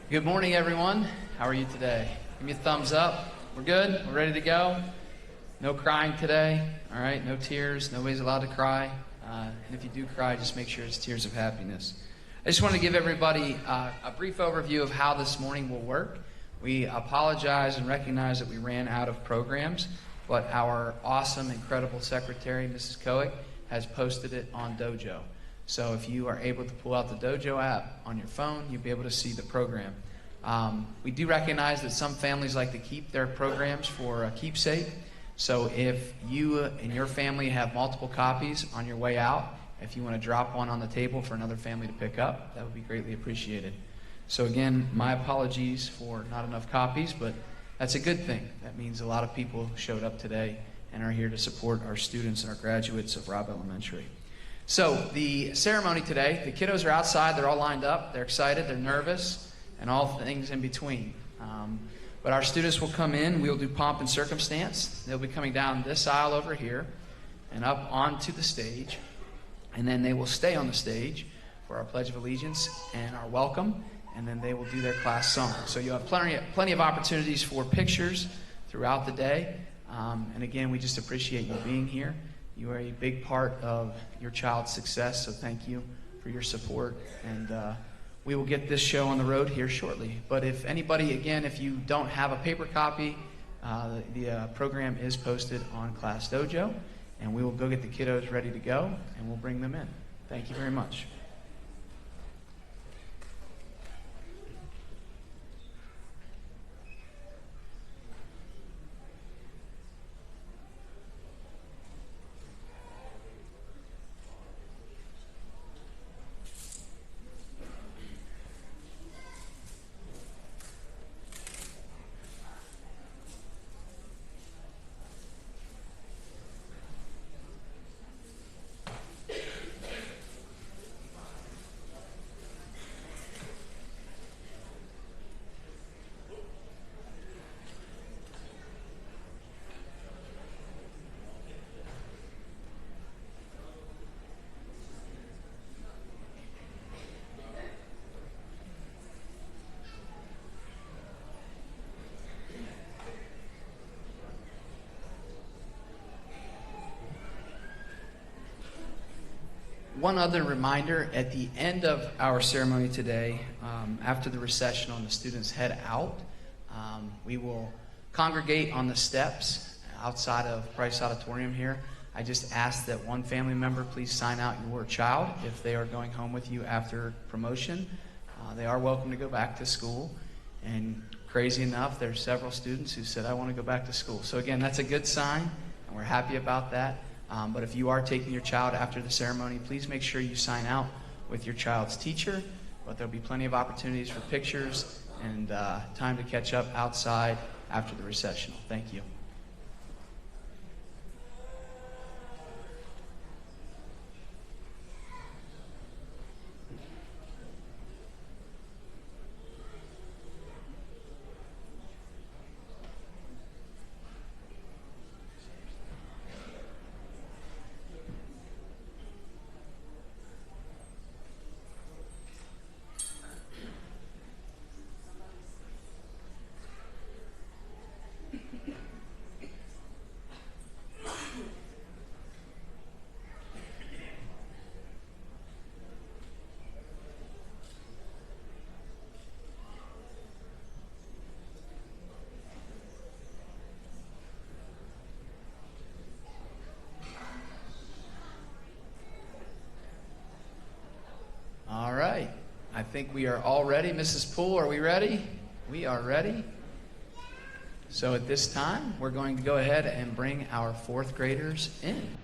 Good morning, everyone. How are you today? Give me a thumbs up. We're good? We're ready to go? No crying today, all right? No tears. Nobody's allowed to cry. And if you do cry, just make sure it's tears of happiness. I just want to give everybody a brief overview of how this morning will work. We apologize and recognize that we ran out of programs, but our awesome, incredible secretary, Mrs. Coick, has posted it on Dojo. So if you are able to pull out the Dojo app on your phone, you'll be able to see the program. We do recognize that some families like to keep their programs for a keepsake. So if you and your family have multiple copies on your way out, if you want to drop one on the table for another family to pick up, that would be greatly appreciated. So again, my apologies for not enough copies, but that's a good thing. That means a lot of people showed up today and are here to support our students and our graduates of Robb Elementary. So the ceremony today, the kiddos are outside, they're all lined up, they're excited, they're nervous, and all things in between. But our students will come in, we'll do pomp and circumstance. They'll be coming down this aisle over here and up onto the stage, and then they will stay on the stage for our Pledge of Allegiance and our welcome, and then they will do their class song. So you'll have plenty of opportunities for pictures throughout the day, and again, we just appreciate you being here. You are a big part of your child's success, so thank you for your support. And we will get this show on the road here shortly. But if anybody, again, if you don't have a paper copy, the program is posted on Class Dojo, and we will go get the kiddos ready to go, and we'll bring them in. Thank you very much. One other reminder, at the end of our ceremony today, after the recessional and the students head out, we will congregate on the steps outside of Price Auditorium here. I just ask that one family member please sign out your child if they are going home with you after promotion. They are welcome to go back to school, and crazy enough, there's several students who said, I want to go back to school. So again, that's a good sign, and we're happy about that. But if you are taking your child after the ceremony, please make sure you sign out with your child's teacher. But there'll be plenty of opportunities for pictures and time to catch up outside after the recessional. Thank you. All right. I think we are all ready. Mrs. Poole, are we ready? We are ready. So at this time, we're going to go ahead and bring our fourth graders in.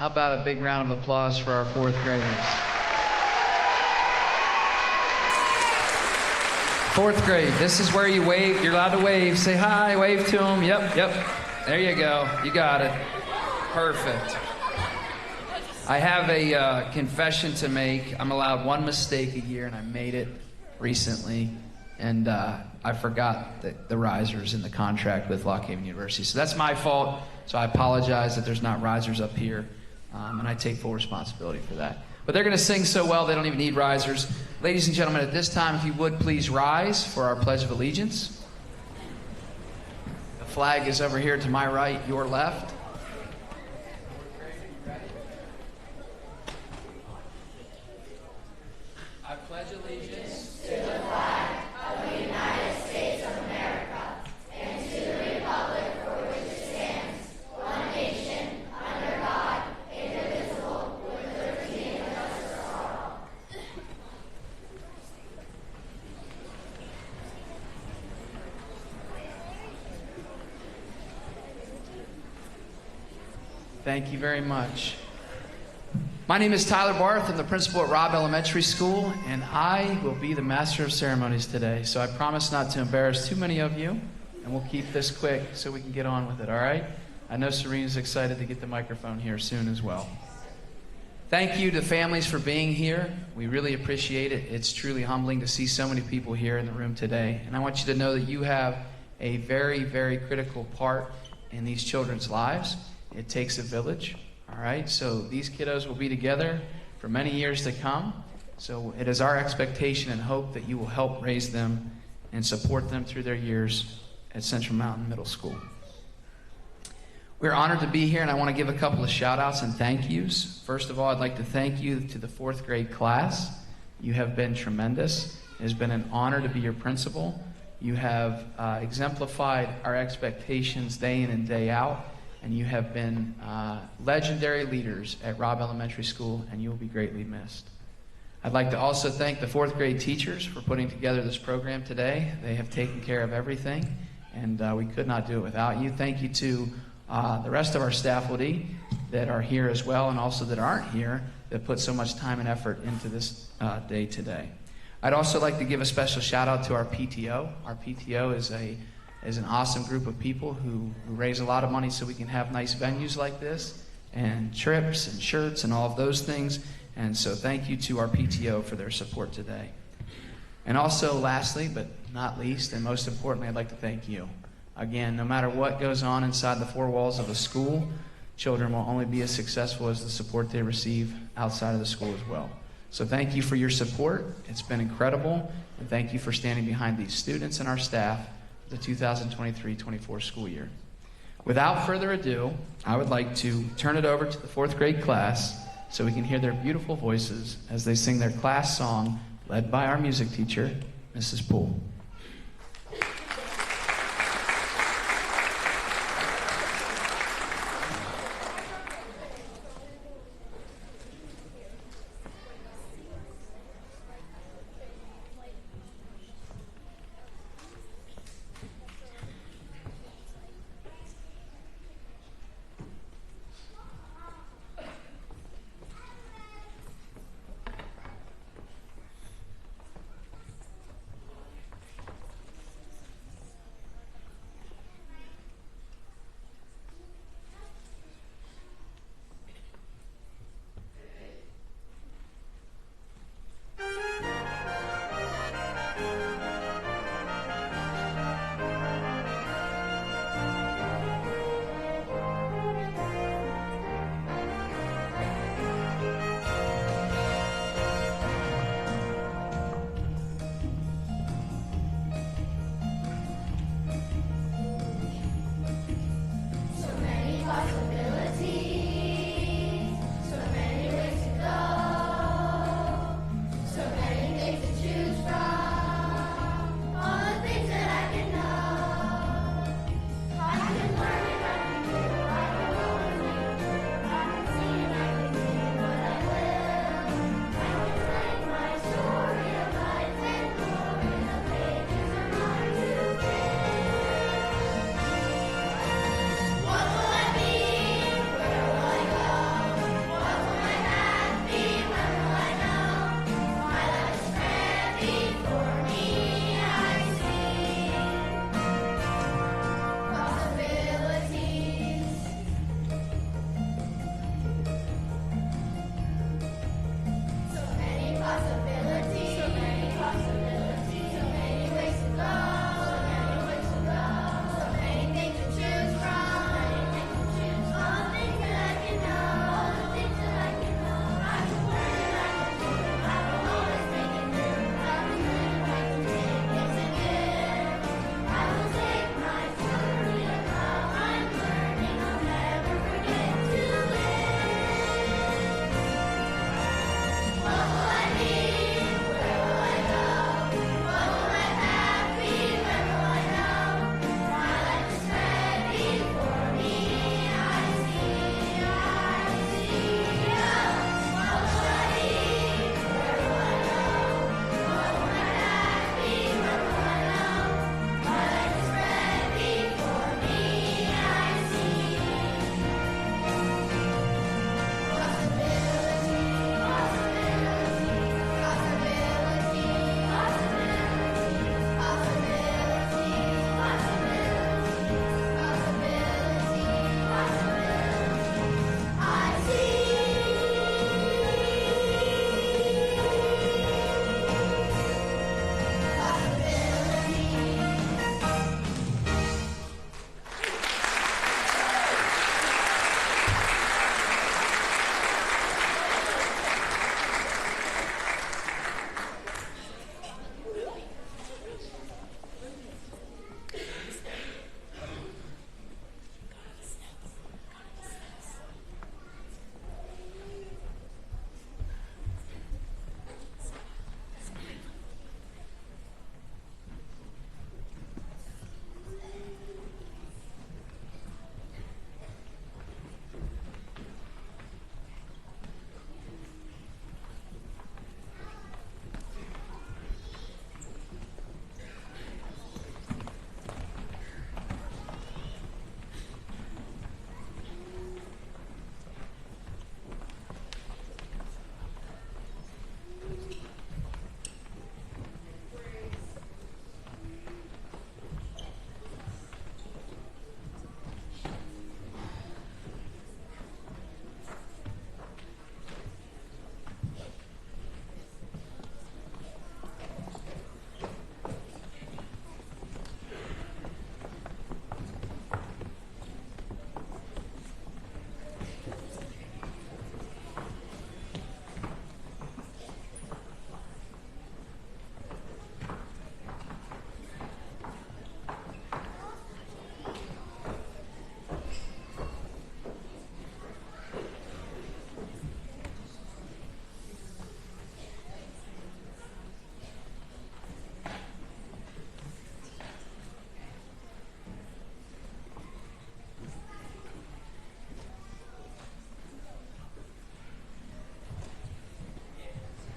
How about a big round of applause for our fourth graders? Fourth grade, this is where you wave. You're allowed to wave. Say hi, wave to them. Yep. There you go. You got it. Perfect. I have a confession to make. I'm allowed one mistake a year, and I made it recently. And I forgot the risers in the contract with Lock Haven University. So that's my fault. So I apologize that there's not risers up here. And I take full responsibility for that. But they're going to sing so well, they don't even need risers. Ladies and gentlemen, at this time, if you would please rise for our Pledge of Allegiance. The flag is over here to my right, your left. I pledge allegiance to the flag of the United States of America and to the republic for which it stands, one nation, under God, indivisible, with liberty and justice for all. Thank you very much. My name is Tyler Barth. I'm the principal at Robb Elementary School, and I will be the master of ceremonies today. So I promise not to embarrass too many of you, and we'll keep this quick so we can get on with it, all right? I know Serena's excited to get the microphone here soon as well. Thank you to families for being here. We really appreciate it. It's truly humbling to see so many people here in the room today. And I want you to know that you have a very, very critical part in these children's lives. It takes a village. All right, so these kiddos will be together for many years to come. So it is our expectation and hope that you will help raise them and support them through their years at Central Mountain Middle School. We're honored to be here, and I want to give a couple of shout-outs and thank yous. First of all, I'd like to thank you to the fourth grade class. You have been tremendous. It has been an honor to be your principal. You have exemplified our expectations day in and day out. And you have been legendary leaders at Robb Elementary School, and you will be greatly missed. I'd like to also thank the fourth grade teachers for putting together this program today. They have taken care of everything, and we could not do it without you. Thank you to the rest of our stafflety that are here as well, and also that aren't here, that put so much time and effort into this day today. I'd also like to give a special shout out to our PTO. Our PTO is an awesome group of people who raise a lot of money so we can have nice venues like this and trips and shirts and all of those things. And so thank you to our PTO for their support today. And also lastly, but not least, and most importantly, I'd like to thank you. Again, no matter what goes on inside the four walls of a school, children will only be as successful as the support they receive outside of the school as well. So thank you for your support. It's been incredible. And thank you for standing behind these students and our staff the 2023-24 school year. Without further ado, I would like to turn it over to the fourth grade class so we can hear their beautiful voices as they sing their class song led by our music teacher, Mrs. Poole.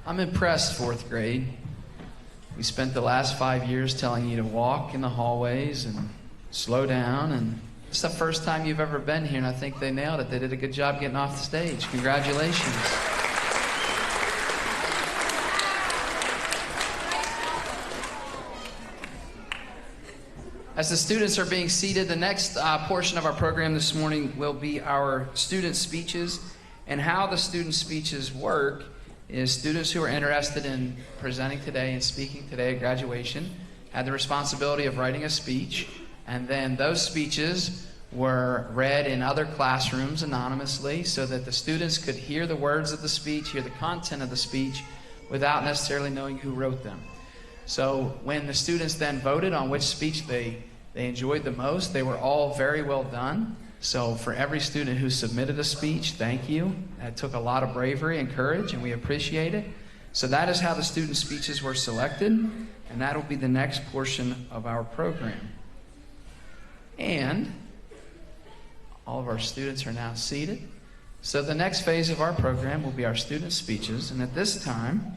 I'm impressed, fourth grade. We spent the last 5 years telling you to walk in the hallways and slow down, and it's the first time you've ever been here, and I think they nailed it. They did a good job getting off the stage. Congratulations. As the students are being seated, the next portion of our program this morning will be our student speeches. And how the student speeches work is students who are interested in presenting today and speaking today at graduation had the responsibility of writing a speech, and then those speeches were read in other classrooms anonymously so that the students could hear the words of the speech, hear the content of the speech, without necessarily knowing who wrote them. So when the students then voted on which speech they enjoyed the most, they were all very well done. So for every student who submitted a speech, thank you. That took a lot of bravery and courage, and we appreciate it. So that is how the student speeches were selected, and that will be the next portion of our program. And all of our students are now seated. So the next phase of our program will be our student speeches, and at this time,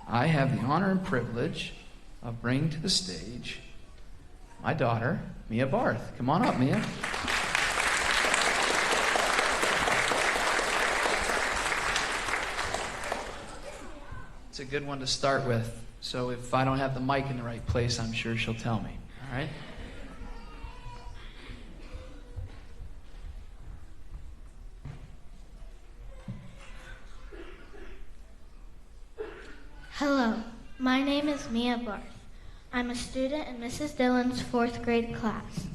I have the honor and privilege of bringing to the stage my daughter, Mia Barth. Come on up, Mia. It's a good one to start with, so if I don't have the mic in the right place, I'm sure she'll tell me. All right? Hello, my name is Mia Barth. I'm a student in Mrs. Dillon's 4th grade class.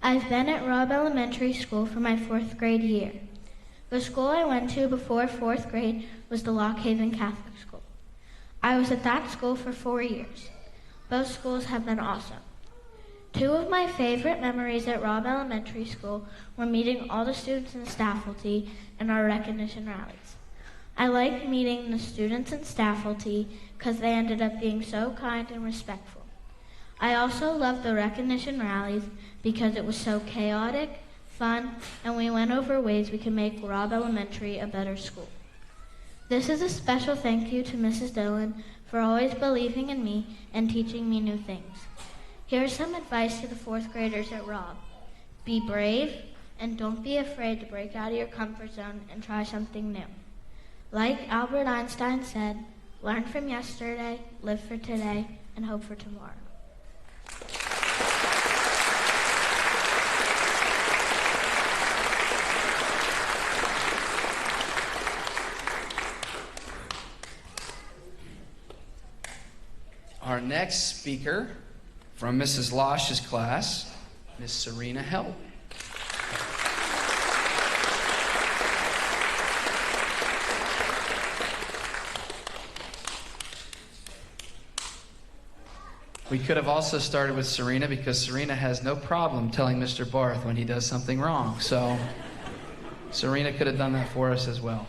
I've been at Robb Elementary School for my 4th grade year. The school I went to before 4th grade was the Lock Haven Catholic School. I was at that school for 4 years. Both schools have been awesome. 2 of my favorite memories at Robb Elementary School were meeting all the students and faculty in our recognition rallies. I liked meeting the students and faculty because they ended up being so kind and respectful. I also loved the recognition rallies because it was so chaotic, fun, and we went over ways we could make Robb Elementary a better school. This is a special thank you to Mrs. Dillon for always believing in me and teaching me new things. Here's some advice to the 4th graders at Robb. Be brave and don't be afraid to break out of your comfort zone and try something new. Like Albert Einstein said, learn from yesterday, live for today, and hope for tomorrow. Our next speaker from Mrs. Losh's class, Miss Serena Help. We could have also started with Serena because Serena has no problem telling Mr. Barth when he does something wrong. So Serena could have done that for us as well.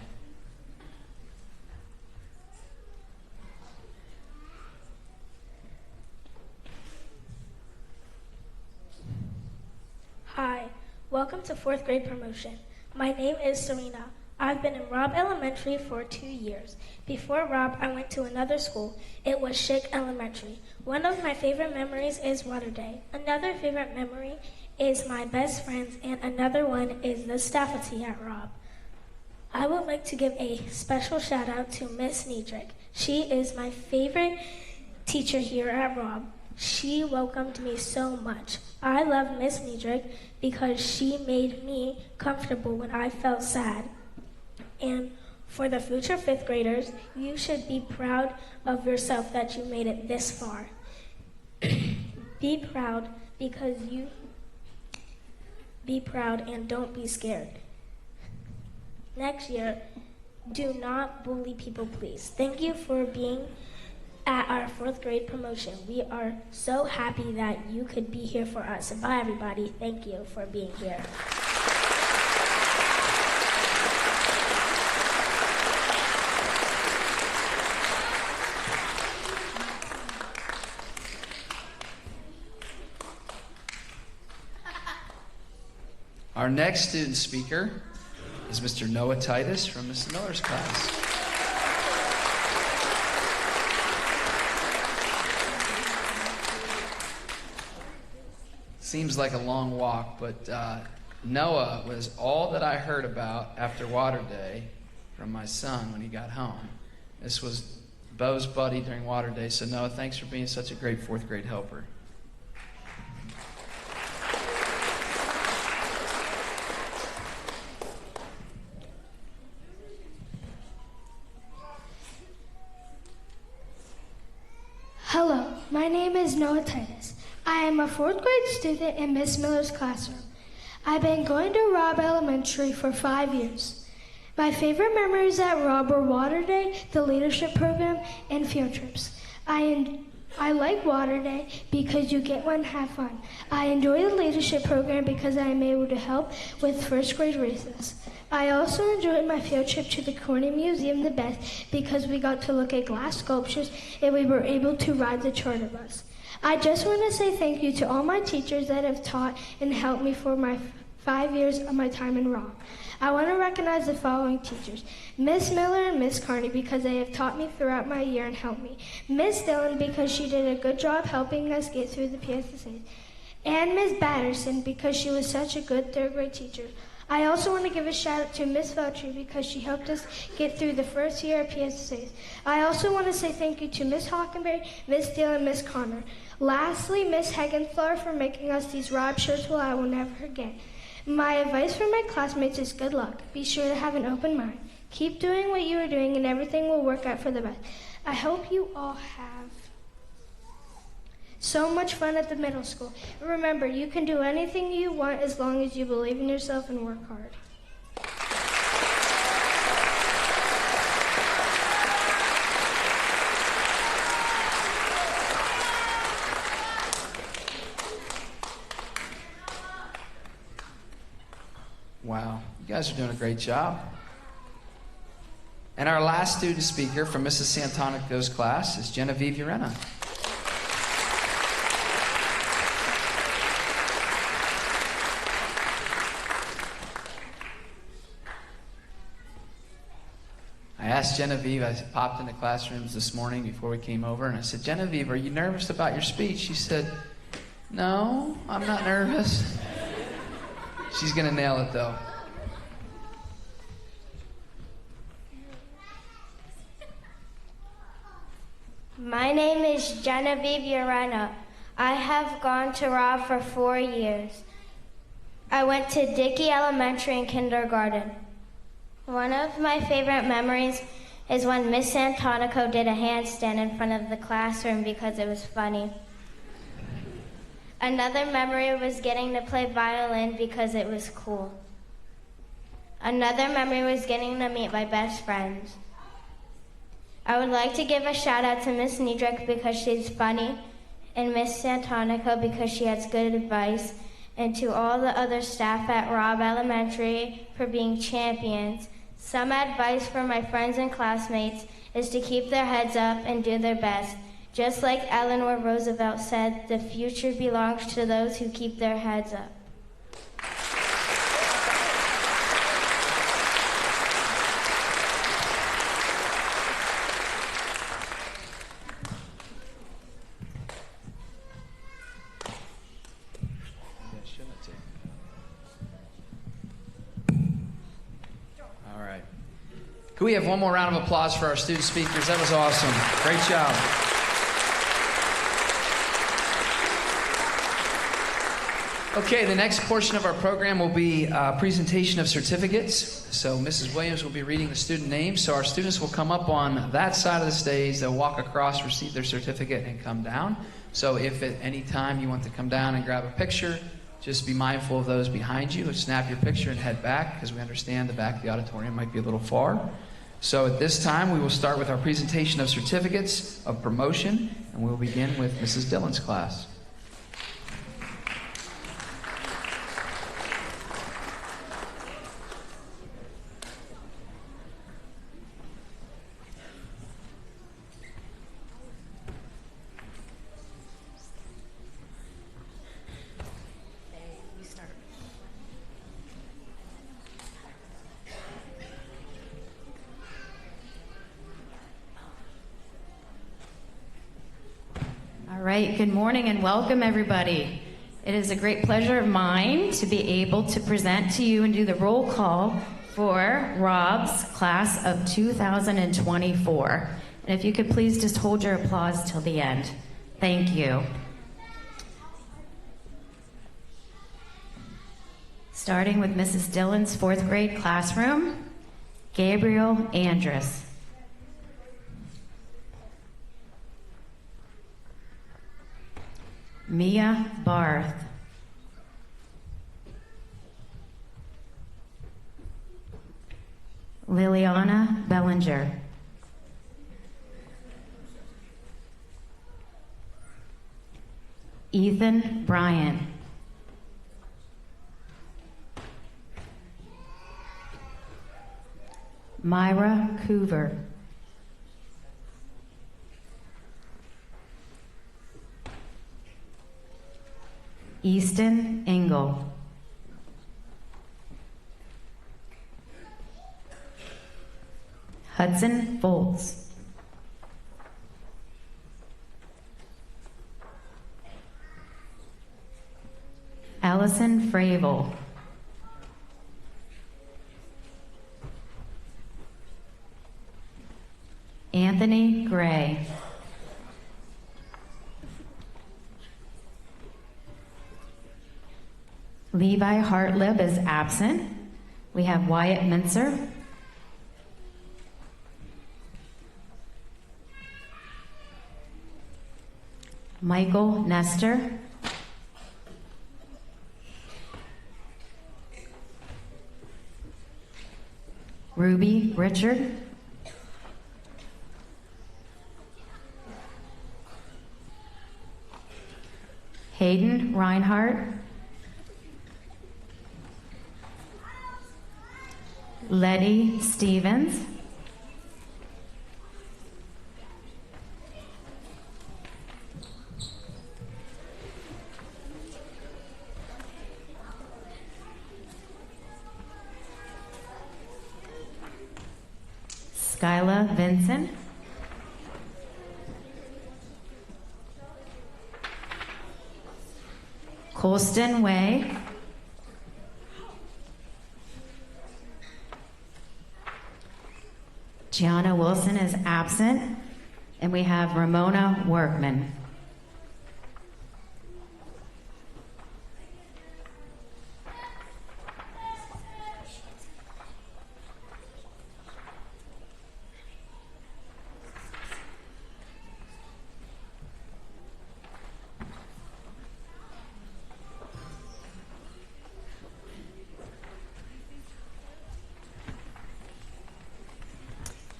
Hi, welcome to 4th grade promotion. My name is Serena. I've been in Robb Elementary for 2 years. Before Robb, I went to another school. It was Schick Elementary. One of my favorite memories is Water Day. Another favorite memory is my best friends, and another one is the faculty at Robb. I would like to give a special shout out to Miss Niedrich. She is my favorite teacher here at Robb. She welcomed me so much. I love Miss Niedrich because she made me comfortable when I felt sad. And for the future 5th graders, you should be proud of yourself that you made it this far. Be proud and don't be scared. Next year, do not bully people, please. Thank you for being at our 4th grade promotion. We are so happy that you could be here for us. And bye, everybody. Thank you for being here. Our next student speaker is Mr. Noah Titus from Miss Miller's class. Seems like a long walk, but Noah was all that I heard about after Water Day from my son when he got home. This was Bo's buddy during Water Day, so Noah, thanks for being such a great fourth grade helper. Hello, my name is Noah Titus. I am a fourth grade student in Miss Miller's classroom. I've been going to Robb Elementary for 5 years. My favorite memories at Robb were Water Day, the leadership program, and field trips. I like Water Day because you get one and have fun. I enjoy the leadership program because I am able to help with first grade recess. I also enjoyed my field trip to the Corning Museum the best because we got to look at glass sculptures and we were able to ride the charter bus. I just want to say thank you to all my teachers that have taught and helped me for my 5 years of my time in Robb. I want to recognize the following teachers: Miss Miller and Miss Carney because they have taught me throughout my year and helped me. Miss Dillon because she did a good job helping us get through the PSSAs. And Miss Batterson because she was such a good third grade teacher. I also want to give a shout out to Miss Feltry because she helped us get through the first year of PSSAs. I also want to say thank you to Miss Hockenberry, Miss Steele, and Miss Connor. Lastly, Miss Heggenflower for making us these Robb shirts I will never forget. My advice for my classmates is good luck. Be sure to have an open mind. Keep doing what you are doing and everything will work out for the best. I hope you all have so much fun at the middle school. Remember, you can do anything you want as long as you believe in yourself and work hard. Wow, you guys are doing a great job. And our last student speaker from Mrs. Santonico's class is Genevieve Urena. I asked Genevieve, I popped into classrooms this morning before we came over, and I said, Genevieve, are you nervous about your speech? She said, no, I'm not nervous. She's going to nail it, though. My name is Genevieve Urena. I have gone to Robb for 4 years. I went to Dickey Elementary in kindergarten. One of my favorite memories is when Miss Santonico did a handstand in front of the classroom because it was funny. Another memory was getting to play violin because it was cool. Another memory was getting to meet my best friends. I would like to give a shout out to Miss Niedrich because she's funny, and Miss Santonico because she has good advice, and to all the other staff at Robb Elementary for being champions. Some advice for my friends and classmates is to keep their heads up and do their best. Just like Eleanor Roosevelt said, the future belongs to those who keep their heads up. All right. Can we have one more round of applause for our student speakers? That was awesome. Great job. Okay, the next portion of our program will be a presentation of certificates. So Mrs. Williams will be reading the student names. So our students will come up on that side of the stage. They'll walk across, receive their certificate, and come down. So if at any time you want to come down and grab a picture, just be mindful of those behind you. Snap your picture and head back because we understand the back of the auditorium might be a little far. So at this time, we will start with our presentation of certificates of promotion, and we'll begin with Mrs. Dillon's class. All right, good morning and welcome everybody. It is a great pleasure of mine to be able to present to you and do the roll call for Robb's class of 2024. And if you could please just hold your applause till the end. Thank you. Starting with Mrs. Dillon's fourth grade classroom, Gabriel Andrus. Mia Barth. Liliana Bellinger. Ethan Bryant. Myra Coover. Easton Engel. Hudson Foltz. Allison Fravel. Anthony Gray. Levi Hartlib is absent. We have Wyatt Mincer. Michael Nestor. Ruby Richard. Hayden Reinhardt. Letty Stevens. Skyla Vinson. Colston Way. Gianna Wilson is absent. And we have Ramona Workman.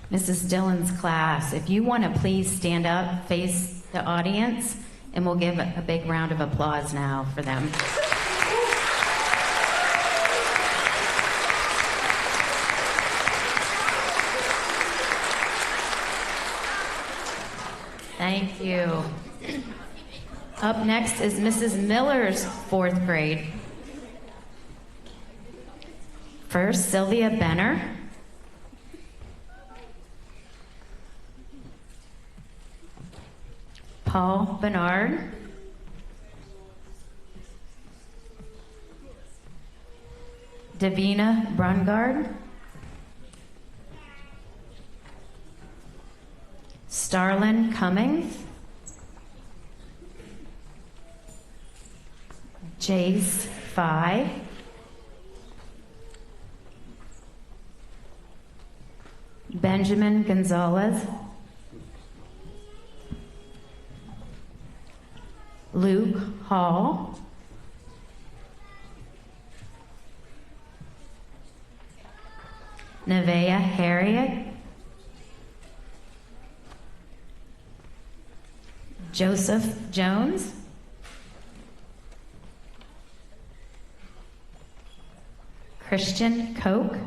Mrs. Dillon's class, if you want to please stand up, face the audience, and we'll give a big round of applause now for them. Thank you. Up next is Mrs. Miller's fourth grade. First, Sylvia Benner. Paul Bernard. Davina Brungard. Starlin Cummings. Jace Phi. Benjamin Gonzalez. Luke Hall. Nevaeh Harriet. Joseph Jones. Christian Koch.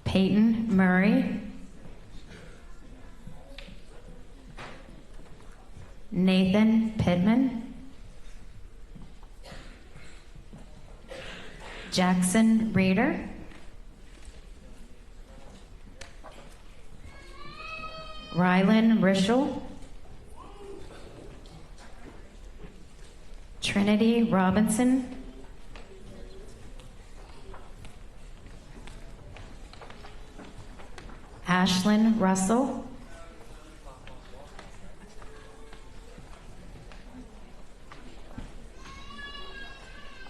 Peyton Murray. Nathan Pittman. Jackson Reeder. Rylan Rischel. Trinity Robinson. Ashlyn Russell.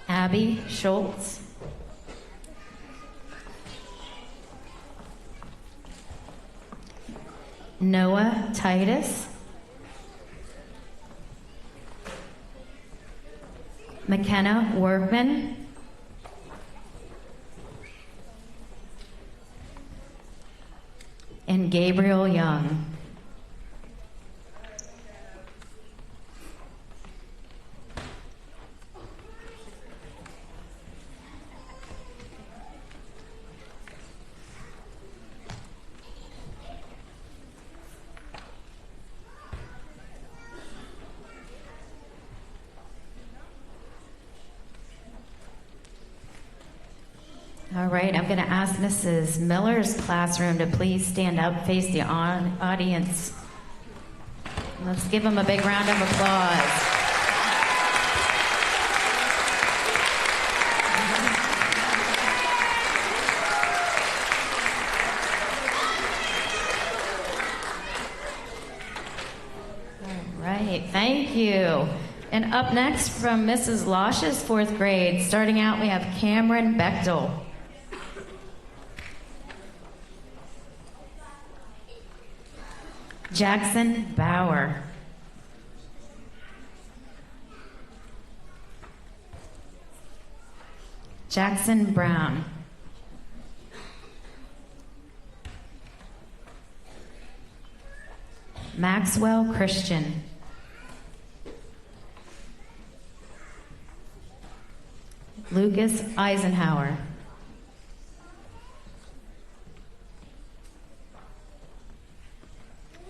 Abby Schultz. Noah Titus. McKenna Workman. And Gabriel Young. All right, I'm going to ask Mrs. Miller's classroom to please stand up, face the audience. Let's give them a big round of applause. All right, thank you. And up next from Mrs. Losh's fourth grade, starting out, we have Cameron Bechtel. Jackson Bauer. Jackson Brown. Maxwell Christian. Lucas Eisenhower.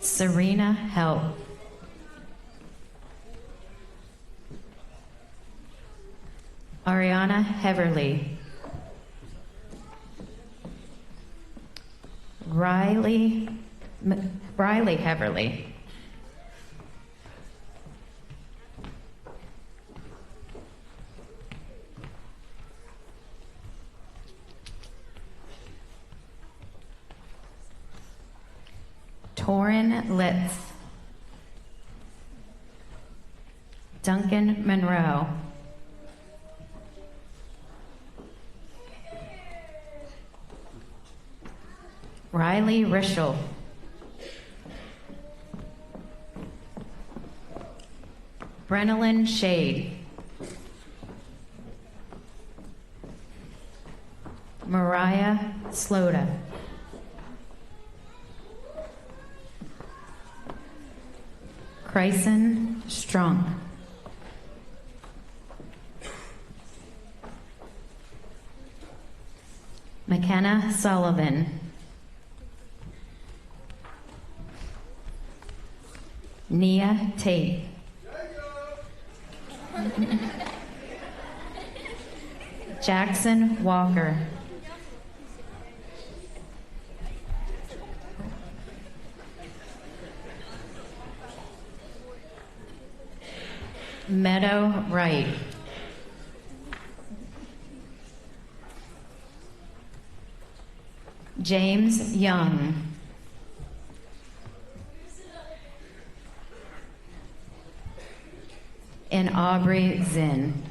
Serena Help. Ariana Heverly. Riley Heverly. Torin Litz. Duncan Monroe. Riley Rischel. Brenelyn Shade. Mariah Sloda. Chryson Strunk. McKenna Sullivan. Nia Tate. Jackson Walker. Meadow Wright. James Young. And Aubrey Zinn.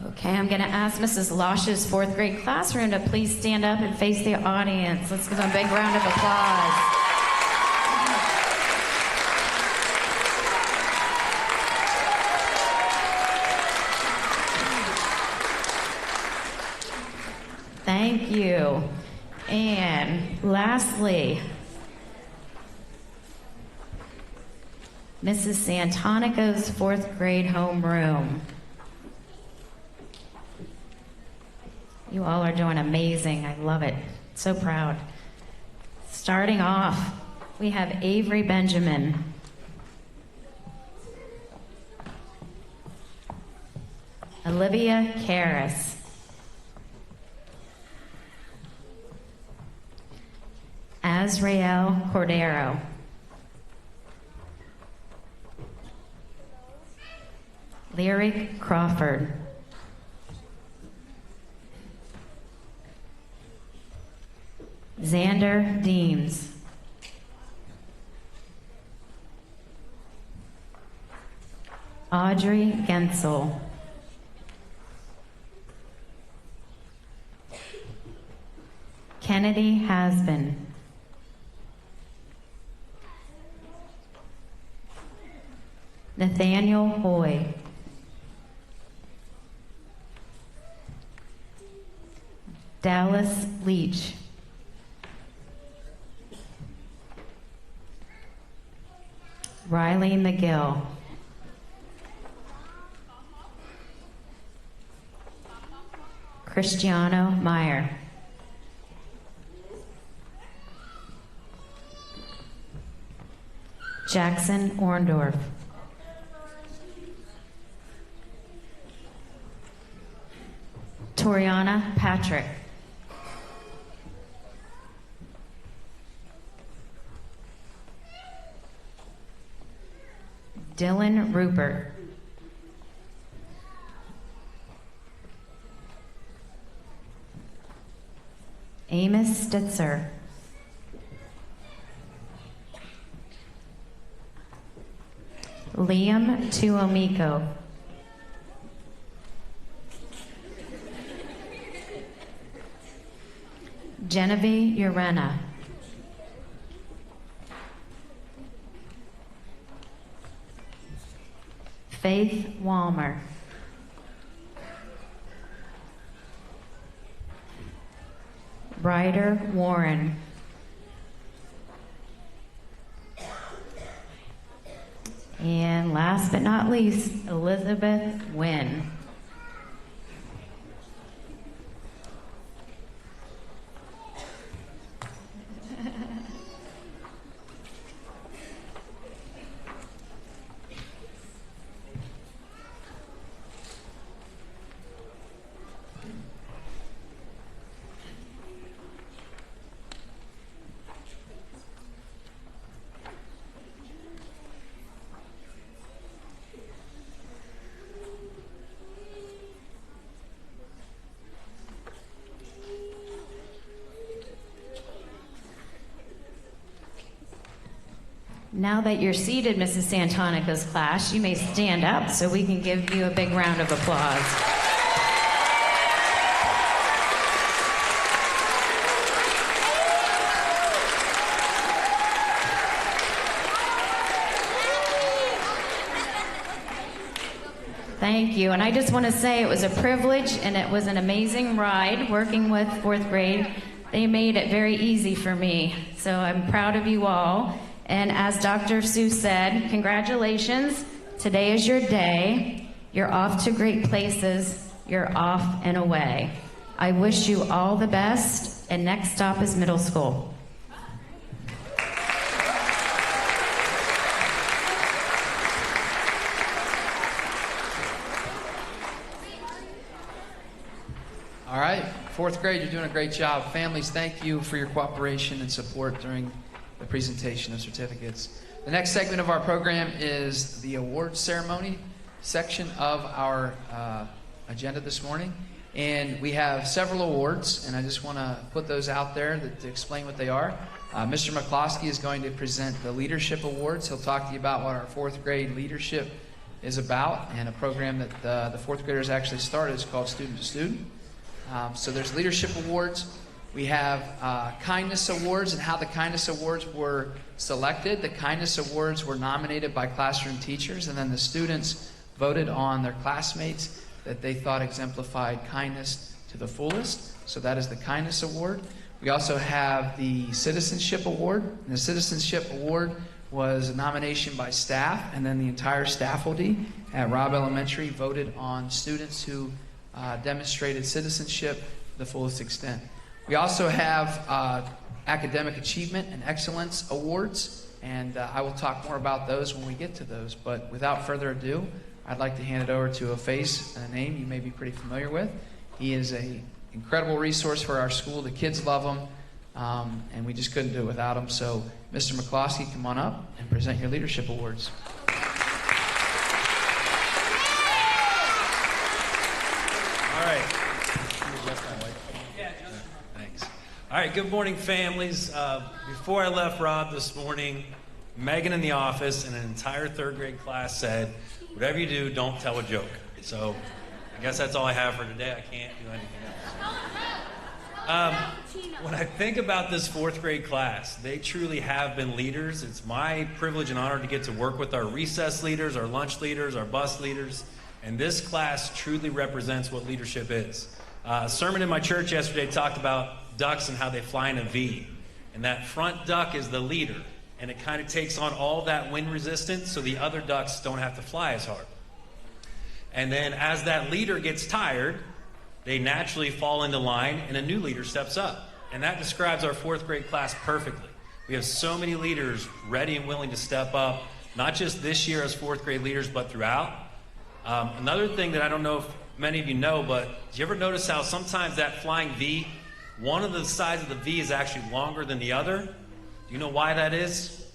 Okay, I'm going to ask Mrs. Losh's fourth grade classroom to please stand up and face the audience. Let's give them a big round of applause. Thank you. And lastly, Mrs. Santonico's fourth grade homeroom. You all are doing amazing. I love it. So proud. Starting off, we have Avery Benjamin. Olivia Karras. Azrael Cordero. Lyric Crawford. Xander Deems. Audrey Gensel. Kennedy Hasbin. Nathaniel Hoy. Dallas Leach. Riley McGill. Cristiano Meyer. Jackson Orndorff. Toriana Patrick. Dylan Rupert. Amos Stitzer. Liam Tuomiko. Genevieve Urena. Faith Walmer. Ryder Warren. And last but not least, Elizabeth Wynn. Now that you're seated, Mrs. Santonica's class, you may stand up so we can give you a big round of applause. Thank you. And I just want to say it was a privilege and it was an amazing ride working with fourth grade. They made it very easy for me. So I'm proud of you all. And as Dr. Sue said, congratulations. Today is your day. You're off to great places. You're off and away. I wish you all the best. And next stop is middle school. All right, fourth grade, you're doing a great job. Families, thank you for your cooperation and support during the presentation of certificates. The next segment of our program is the awards ceremony section of our agenda this morning. And we have several awards, and I just want to put those out there to explain what they are. Mr. McCloskey is going to present the Leadership Awards. He'll talk to you about what our fourth grade leadership is about, and a program that the fourth graders actually started is called Student to Student. So there's Leadership Awards. We have Kindness Awards and how the Kindness Awards were selected. The Kindness Awards were nominated by classroom teachers, and then the students voted on their classmates that they thought exemplified kindness to the fullest. So that is the Kindness Award. We also have the Citizenship Award. And the Citizenship Award was a nomination by staff, and then the entire faculty at Robb Elementary voted on students who demonstrated citizenship the fullest extent. We also have academic achievement and excellence awards, and I will talk more about those when we get to those. But without further ado, I'd like to hand it over to a face and a name you may be pretty familiar with. He is an incredible resource for our school. The kids love him, and we just couldn't do it without him. So, Mr. McCloskey, come on up and present your leadership awards. All right. Thanks. All right, good morning, families. Before I left Rob this morning, Megan in the office and an entire third grade class said, whatever you do, don't tell a joke. So I guess that's all I have for today. I can't do anything else. When I think about this fourth grade class, they truly have been leaders. It's my privilege and honor to get to work with our recess leaders, our lunch leaders, our bus leaders, and this class truly represents what leadership is. A sermon in my church yesterday talked about ducks and how they fly in a V. And that front duck is the leader. And it kind of takes on all that wind resistance so the other ducks don't have to fly as hard. And then as that leader gets tired, they naturally fall into line and a new leader steps up. And that describes our fourth grade class perfectly. We have so many leaders ready and willing to step up, not just this year as fourth grade leaders, but throughout. Another thing that I don't know if many of you know, but do you ever notice how sometimes that flying V, one of the sides of the V is actually longer than the other? Do you know why that is?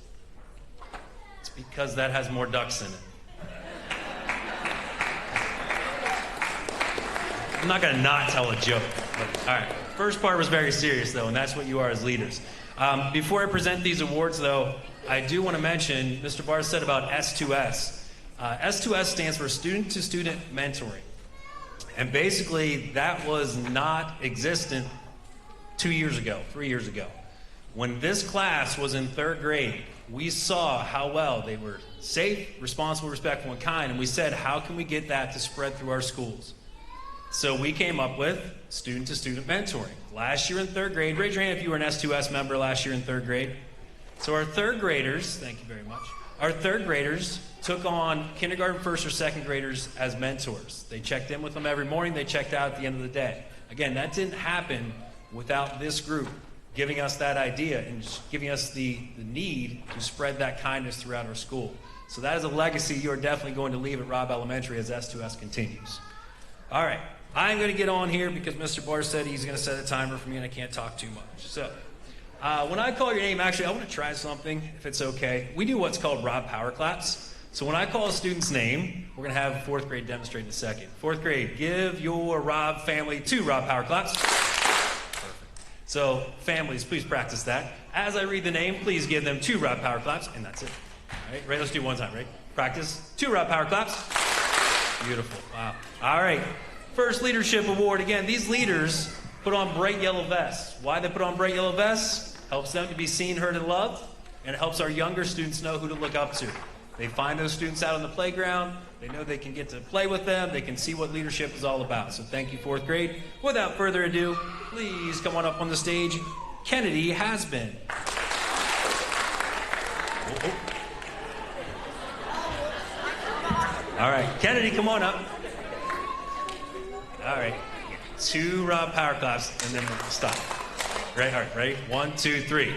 It's because that has more ducks in it. I'm not going to not tell a joke. But, all right. First part was very serious, though, and that's what you are as leaders. Before I present these awards, though, I do want to mention, Mr. Barr said about S2S. S2S stands for Student-to-Student Mentoring. And basically, that was not existent 2 years ago, 3 years ago. When this class was in third grade, we saw how well they were safe, responsible, respectful, and kind, and we said, how can we get that to spread through our schools? So we came up with student-to-student mentoring. Last year in third grade, raise your hand if you were an S2S member last year in third grade. So our third graders, thank you very much, our third graders took on kindergarten, first, or second graders as mentors. They checked in with them every morning, they checked out at the end of the day. Again, that didn't happen without this group giving us that idea and giving us the need to spread that kindness throughout our school. So that is a legacy you are definitely going to leave at Robb Elementary as S2S continues. All right, I'm going to get on here because Mr. Barr said he's going to set a timer for me and I can't talk too much. So when I call your name, actually, I want to try something, if it's okay. We do what's called Robb Power Claps. So when I call a student's name, we're going to have fourth grade demonstrate in a second. Fourth grade, give your Robb family 2 Robb Power Claps. So, families, please practice that. As I read the name, please give them 2 Robb Power Claps, and that's it. All right, ready? Let's do one time, right? Practice. 2 Robb Power Claps. Beautiful. Wow. All right. First leadership award. Again, these leaders put on bright yellow vests. Why they put on bright yellow vests? Helps them to be seen, heard, and loved, and it helps our younger students know who to look up to. They find those students out on the playground. They know they can get to play with them. They can see what leadership is all about. So thank you, fourth grade. Without further ado, please come on up on the stage. Kennedy has been. All right, Kennedy, come on up. All right, 2 Robb Power Claps, and then we'll stop. Right, all right, ready? 1, 2, 3.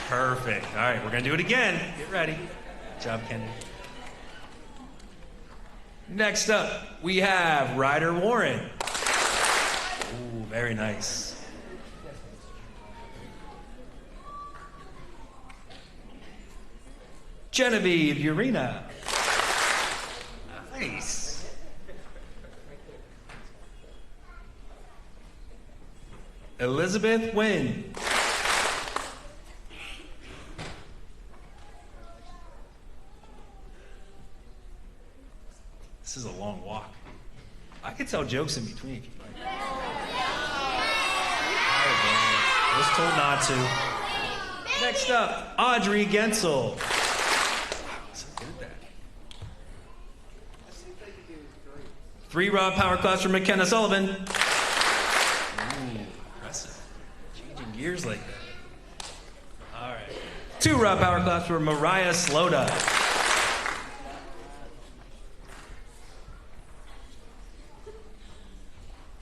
Perfect. All right, we're going to do it again. Get ready. Good job, Kennedy. Next up, we have Ryder Warren. Ooh, very nice. Genevieve Urena. Nice. Elizabeth Wynn. This is a long walk. I could tell jokes in between if you'd like. I was told not to. Next up, Audrey Gensel. Wow, so good at that. 3 Robb Power Claps for McKenna Sullivan. Ooh, impressive. Changing gears like that. All right. 2 Robb Power Claps for Mariah Slota.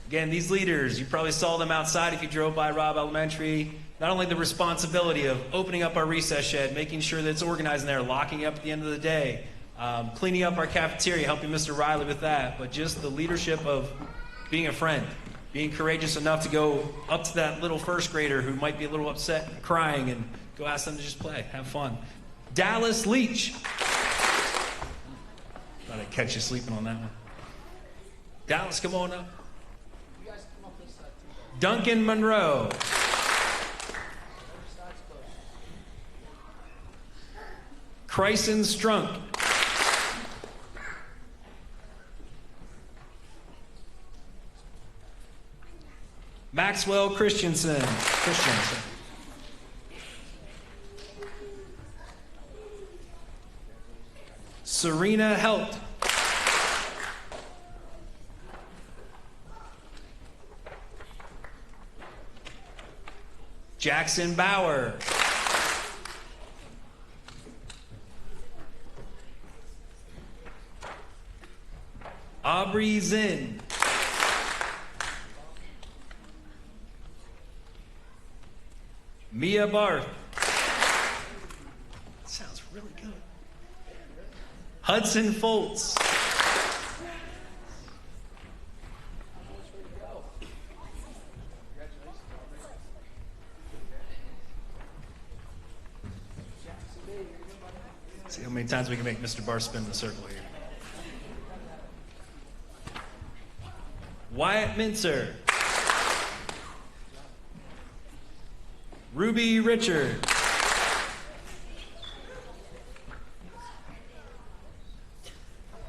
Again, these leaders, you probably saw them outside if you drove by Robb Elementary. Not only the responsibility of opening up our recess shed, making sure that it's organized in there, locking up at the end of the day, cleaning up our cafeteria, helping Mr. Riley with that, but just the leadership of being a friend, being courageous enough to go up to that little first grader who might be a little upset and crying and go ask them to just play, have fun. Dallas Leach. Thought I'd catch you sleeping on that one. Dallas, come on up. Duncan Monroe. Chryson Strunk. Maxwell Christensen. Serena Helt. Jackson Bauer. Aubrey Zinn. Mia Barth. Sounds really good. Hudson Foltz. See how many times we can make Mr. Barr spin the circle here. Wyatt Mincer. Ruby Richard.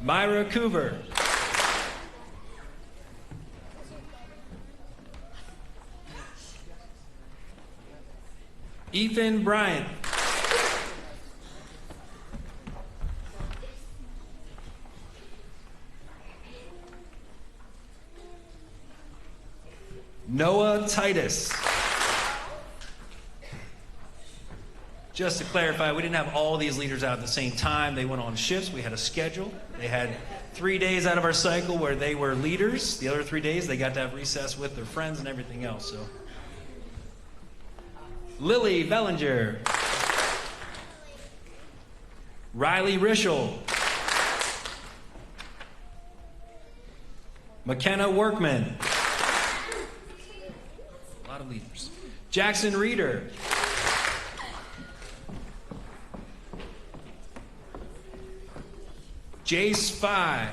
Myra Coover. Ethan Bryant. Noah Titus. Just to clarify, we didn't have all these leaders out at the same time. They went on shifts. We had a schedule. They had 3 days out of our cycle where they were leaders. The other 3 days, they got to have recess with their friends and everything else. So, Lily Bellinger. Riley Rischel. McKenna Workman. A lot of leaders. Jackson Reeder. Jace Fye.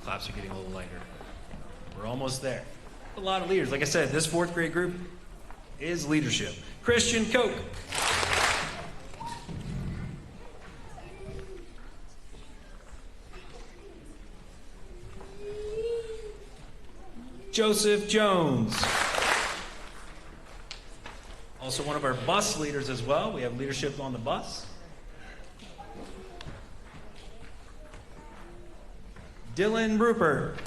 Claps are getting a little lighter. We're almost there. A lot of leaders. Like I said, this fourth grade group is leadership. Christian Koch. Joseph Jones. Also one of our bus leaders as well. We have leadership on the bus. Dylan Rupert.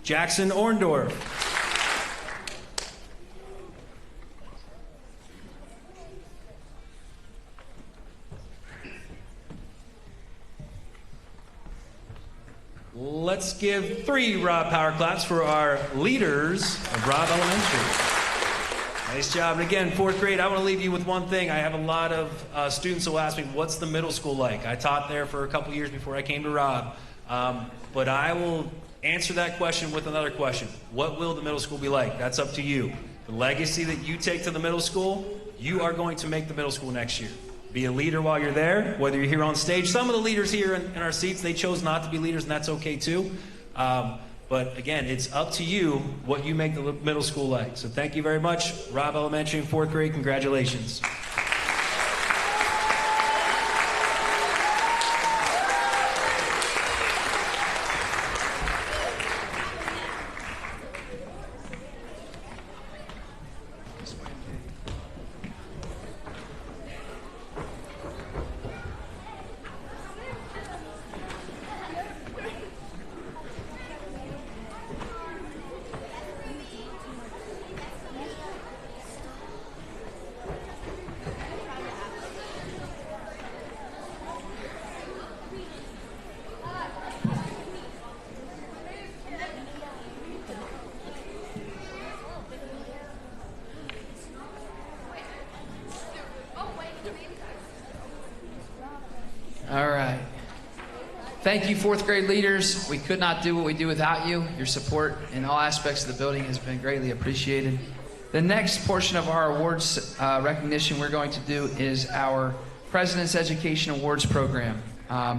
Jackson Orndorff. Let's give 3 Robb power claps for our leaders of Robb Elementary. Nice job. And again, fourth grade, I want to leave you with one thing. I have a lot of students who will ask me, what's the middle school like? I taught there for a couple years before I came to Robb. But I will answer that question with another question. What will the middle school be like? That's up to you. The legacy that you take to the middle school, you are going to make the middle school next year. Be a leader while you're there, whether you're here on stage. Some of the leaders here in our seats, they chose not to be leaders, and that's okay too. But again, it's up to you what you make the middle school like. So thank you very much. Robb Elementary in fourth grade, congratulations. All right. Thank you, fourth grade leaders. We could not do what we do without you. Your support in all aspects of the building has been greatly appreciated. The next portion of our awards recognition we're going to do is our President's Education Awards program.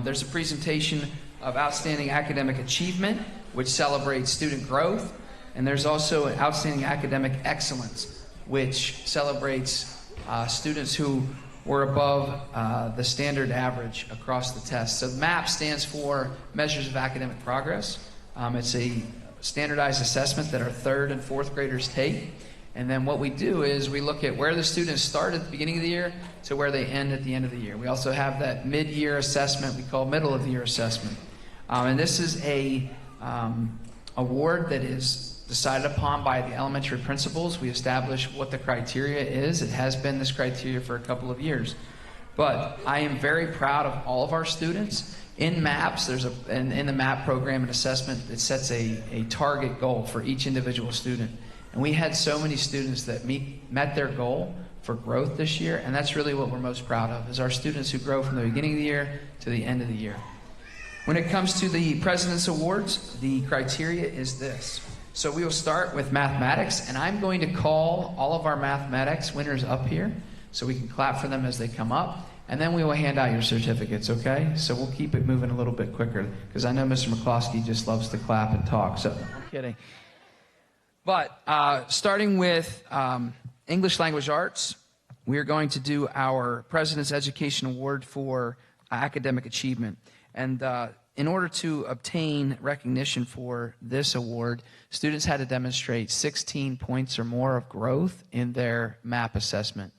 There's a presentation of outstanding academic achievement, which celebrates student growth, and there's also an outstanding academic excellence, which celebrates students who were above the standard average across the test. So MAP stands for Measures of Academic Progress. It's a standardized assessment that our third and fourth graders take. And then what we do is we look at where the students start at the beginning of the year to where they end at the end of the year. We also have that mid-year assessment we call middle of the year assessment. And this is a award that is decided upon by the elementary principals. We establish what the criteria is. It has been this criteria for a couple of years. But I am very proud of all of our students. In MAPS, there's in the MAP program, an assessment that sets a target goal for each individual student. And we had so many students that met their goal for growth this year, and that's really what we're most proud of, is our students who grow from the beginning of the year to the end of the year. When it comes to the President's Awards, the criteria is this. So we will start with mathematics, and I'm going to call all of our mathematics winners up here so we can clap for them as they come up, and then we will hand out your certificates, okay? So we'll keep it moving a little bit quicker, because I know Mr. McCloskey just loves to clap and talk, so I'm kidding. But starting with English Language Arts, we are going to do our President's Education Award for academic achievement. And in order to obtain recognition for this award, students had to demonstrate 16 points or more of growth in their MAP assessment.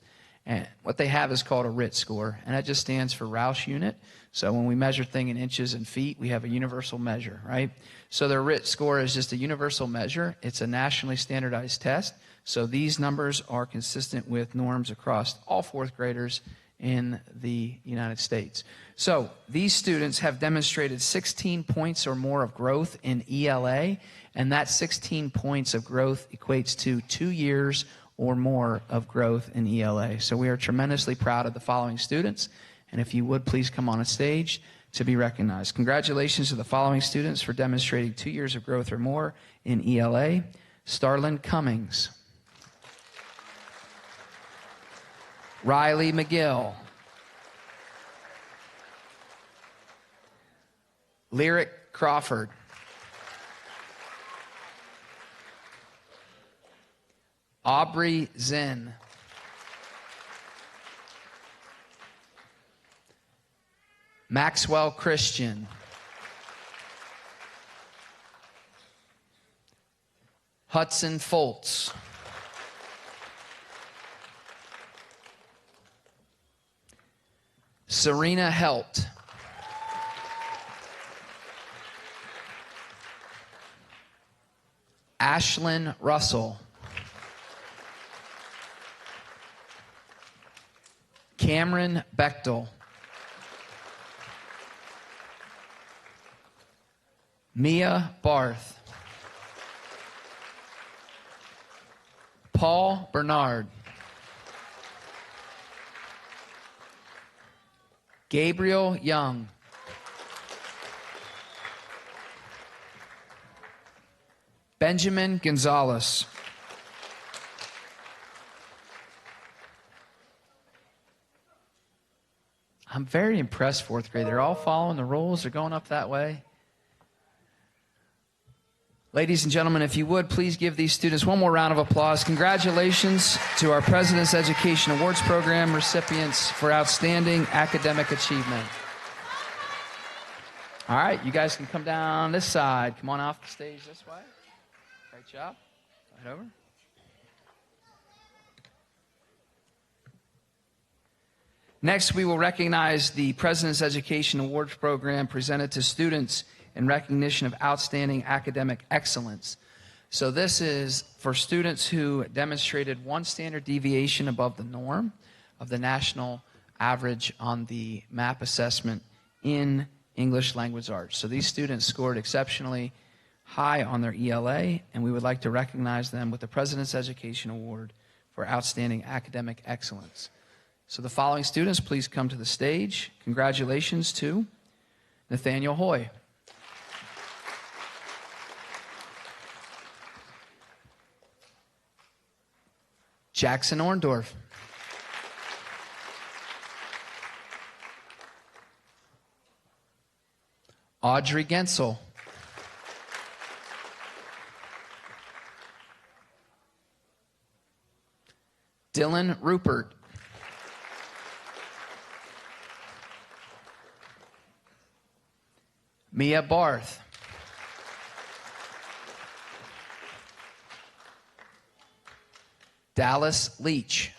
And what they have is called a RIT score, and that just stands for Roush unit. So when we measure things in inches and feet, we have a universal measure, right? So their RIT score is just a universal measure. It's a nationally standardized test. So these numbers are consistent with norms across all fourth graders in the United States. So these students have demonstrated 16 points or more of growth in ELA, and that 16 points of growth equates to 2 years or more of growth in ELA. So we are tremendously proud of the following students, and if you would please come on a stage to be recognized. Congratulations to the following students for demonstrating 2 years of growth or more in ELA. Starlin Cummings, Riley McGill, Lyric Crawford, Aubrey Zinn, Maxwell Christian, Hudson Foltz, Serena Helt, Ashlyn Russell, Cameron Bechtel, Mia Barth, Paul Bernard, Gabriel Young, Benjamin Gonzalez, I'm very impressed, fourth grade. They're all following the rules. They're going up that way. Ladies and gentlemen, if you would, please give these students one more round of applause. Congratulations to our President's Education Awards Program recipients for outstanding academic achievement. All right, you guys can come down this side. Come on off the stage this way. Great job. Right over. Next, we will recognize the President's Education Awards Program presented to students in recognition of outstanding academic excellence. So this is for students who demonstrated one standard deviation above the norm of the national average on the MAP assessment in English Language Arts. So these students scored exceptionally high on their ELA, and we would like to recognize them with the President's Education Award for outstanding academic excellence. So the following students, please come to the stage. Congratulations to Nathaniel Hoy. Jackson Orndorff. Audrey Gensel. Dylan Rupert. Mia Barth. Dallas Leach.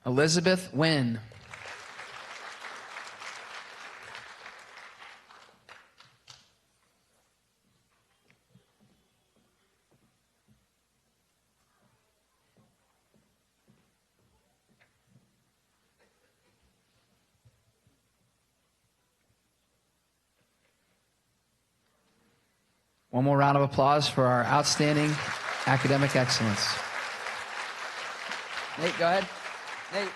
Elizabeth Wynn. One more round of applause for our outstanding academic excellence. Nate, go ahead. Nate.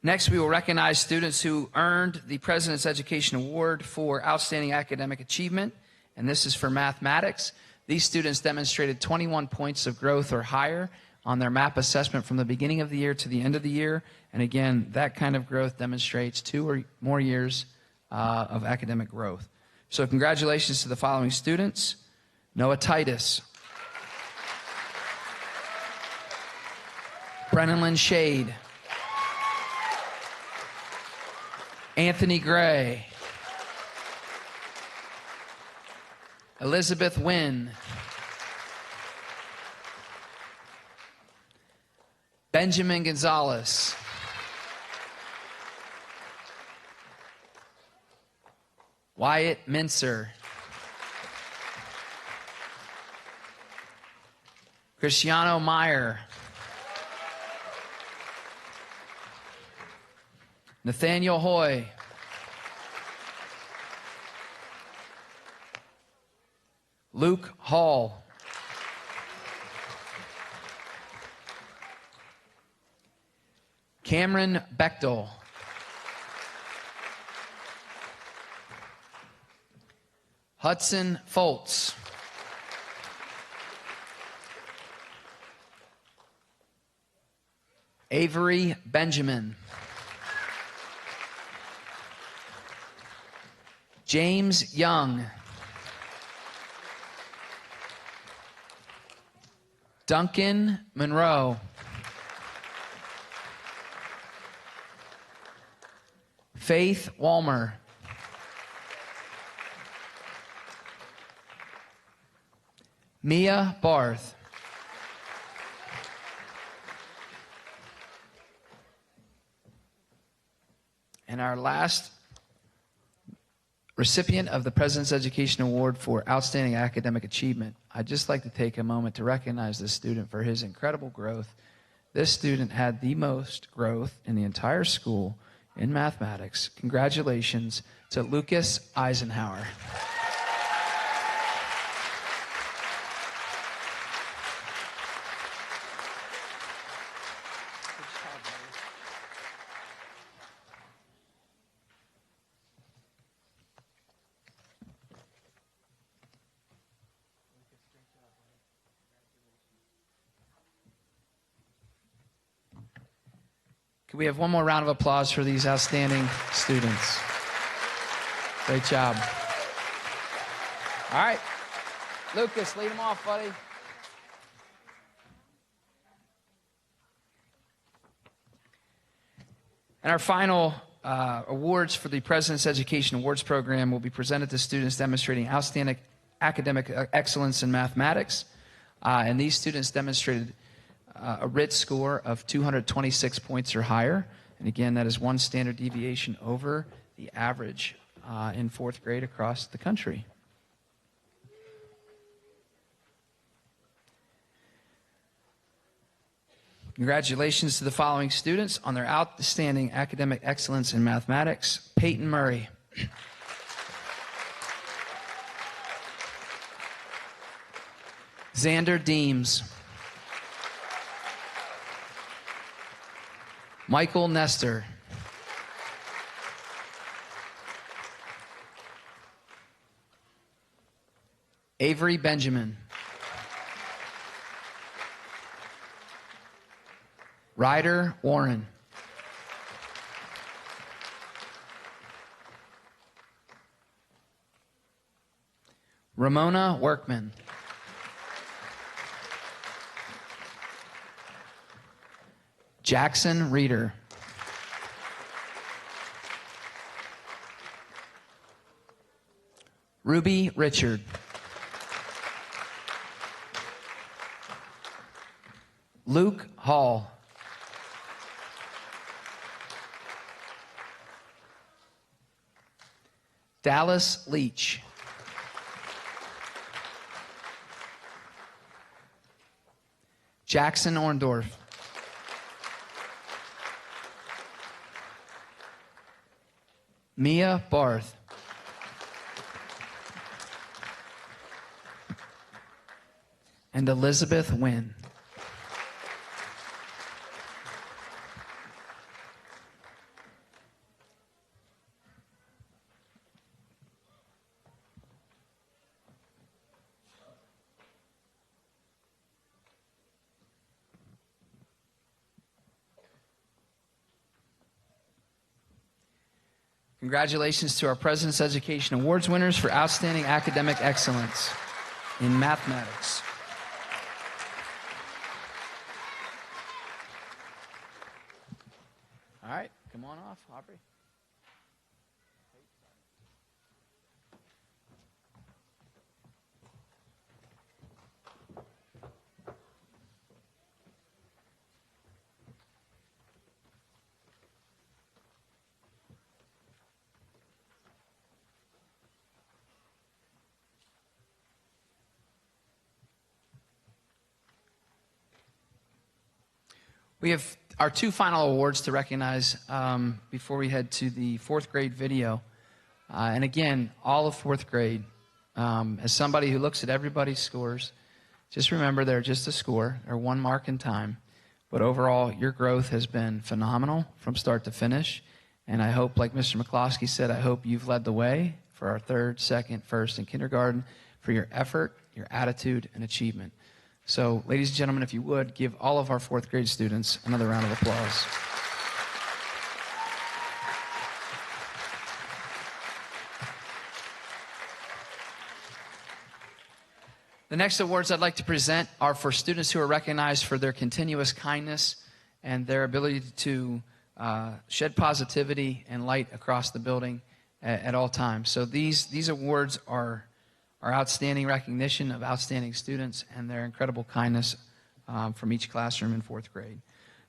Next, we will recognize students who earned the President's Education Award for Outstanding Academic Achievement, and this is for mathematics. These students demonstrated 21 points of growth or higher on their MAP assessment from the beginning of the year to the end of the year. And again, that kind of growth demonstrates 2 or more years of academic growth. So congratulations to the following students: Noah Titus, Brennan Lynn Shade, Anthony Gray, Elizabeth Wynn, Benjamin Gonzalez, Wyatt Mincer, Cristiano Meyer, Nathaniel Hoy, Luke Hall, Cameron Bechtel, Hudson Foltz, Avery Benjamin, James Young, Duncan Monroe, Faith Walmer, Mia Barth, and our last recipient of the President's Education Award for Outstanding Academic Achievement. I'd just like to take a moment to recognize this student for his incredible growth. This student had the most growth in the entire school in mathematics. Congratulations to Lucas Eisenhower. Can we have one more round of applause for these outstanding students? Great job. All right. Lucas, lead them off, buddy. And our final awards for the President's Education Awards Program will be presented to students demonstrating outstanding academic excellence in mathematics. And these students demonstrated a RIT score of 226 points or higher. And again, that is one standard deviation over the average in fourth grade across the country. Congratulations to the following students on their outstanding academic excellence in mathematics. Peyton Murray. Xander Deems. Michael Nestor. Avery Benjamin. Ryder Warren. Ramona Workman. Jackson Reeder. Ruby Richard. Luke Hall. Dallas Leach. Jackson Orndorff. Mia Barth. And Elizabeth Wynn. Congratulations to our President's Education Awards winners for outstanding academic excellence in mathematics. All right, come on off, Aubrey. We have our two final awards to recognize before we head to the fourth grade video. And again, all of fourth grade, as somebody who looks at everybody's scores, just remember they're just a score. They're 1 mark in time. But overall, your growth has been phenomenal from start to finish. And I hope, like Mr. McCloskey said, I hope you've led the way for our third, second, first, and kindergarten for your effort, your attitude, and achievement. So, ladies and gentlemen, if you would, give all of our fourth grade students another round of applause. The next awards I'd like to present are for students who are recognized for their continuous kindness and their ability to shed positivity and light across the building at all times. So these awards are outstanding recognition of outstanding students and their incredible kindness from each classroom in fourth grade.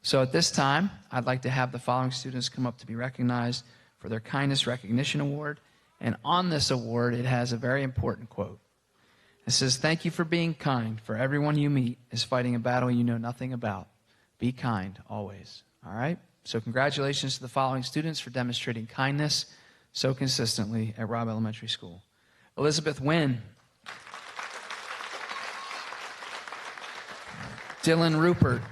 So at this time, I'd like to have the following students come up to be recognized for their Kindness Recognition Award. And on this award, it has a very important quote. It says, "Thank you for being kind, for everyone you meet is fighting a battle you know nothing about. Be kind always." All right? So congratulations to the following students for demonstrating kindness so consistently at Robb Elementary School. Elizabeth Wynn. Dylan Rupert.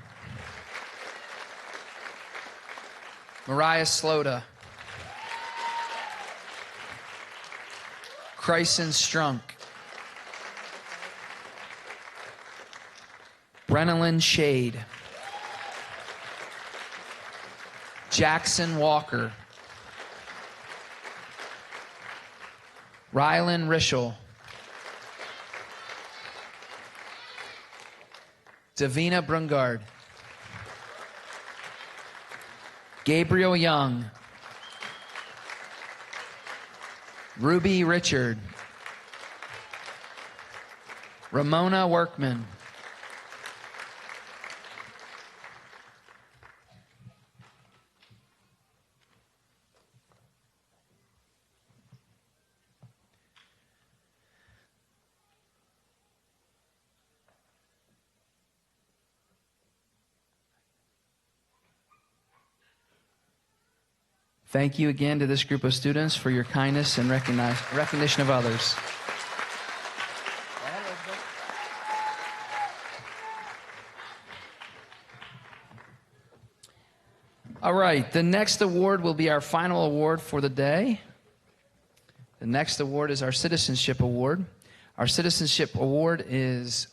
Mariah Slota. Chryson Strunk. Brennan Shade. Jackson Walker. Rylan Rishel. Davina Brungard. Gabriel Young. Ruby Richard. Ramona Workman. Thank you again to this group of students for your kindness and recognition of others. All right, the next award will be our final award for the day. The next award is our Citizenship Award. Our Citizenship Award is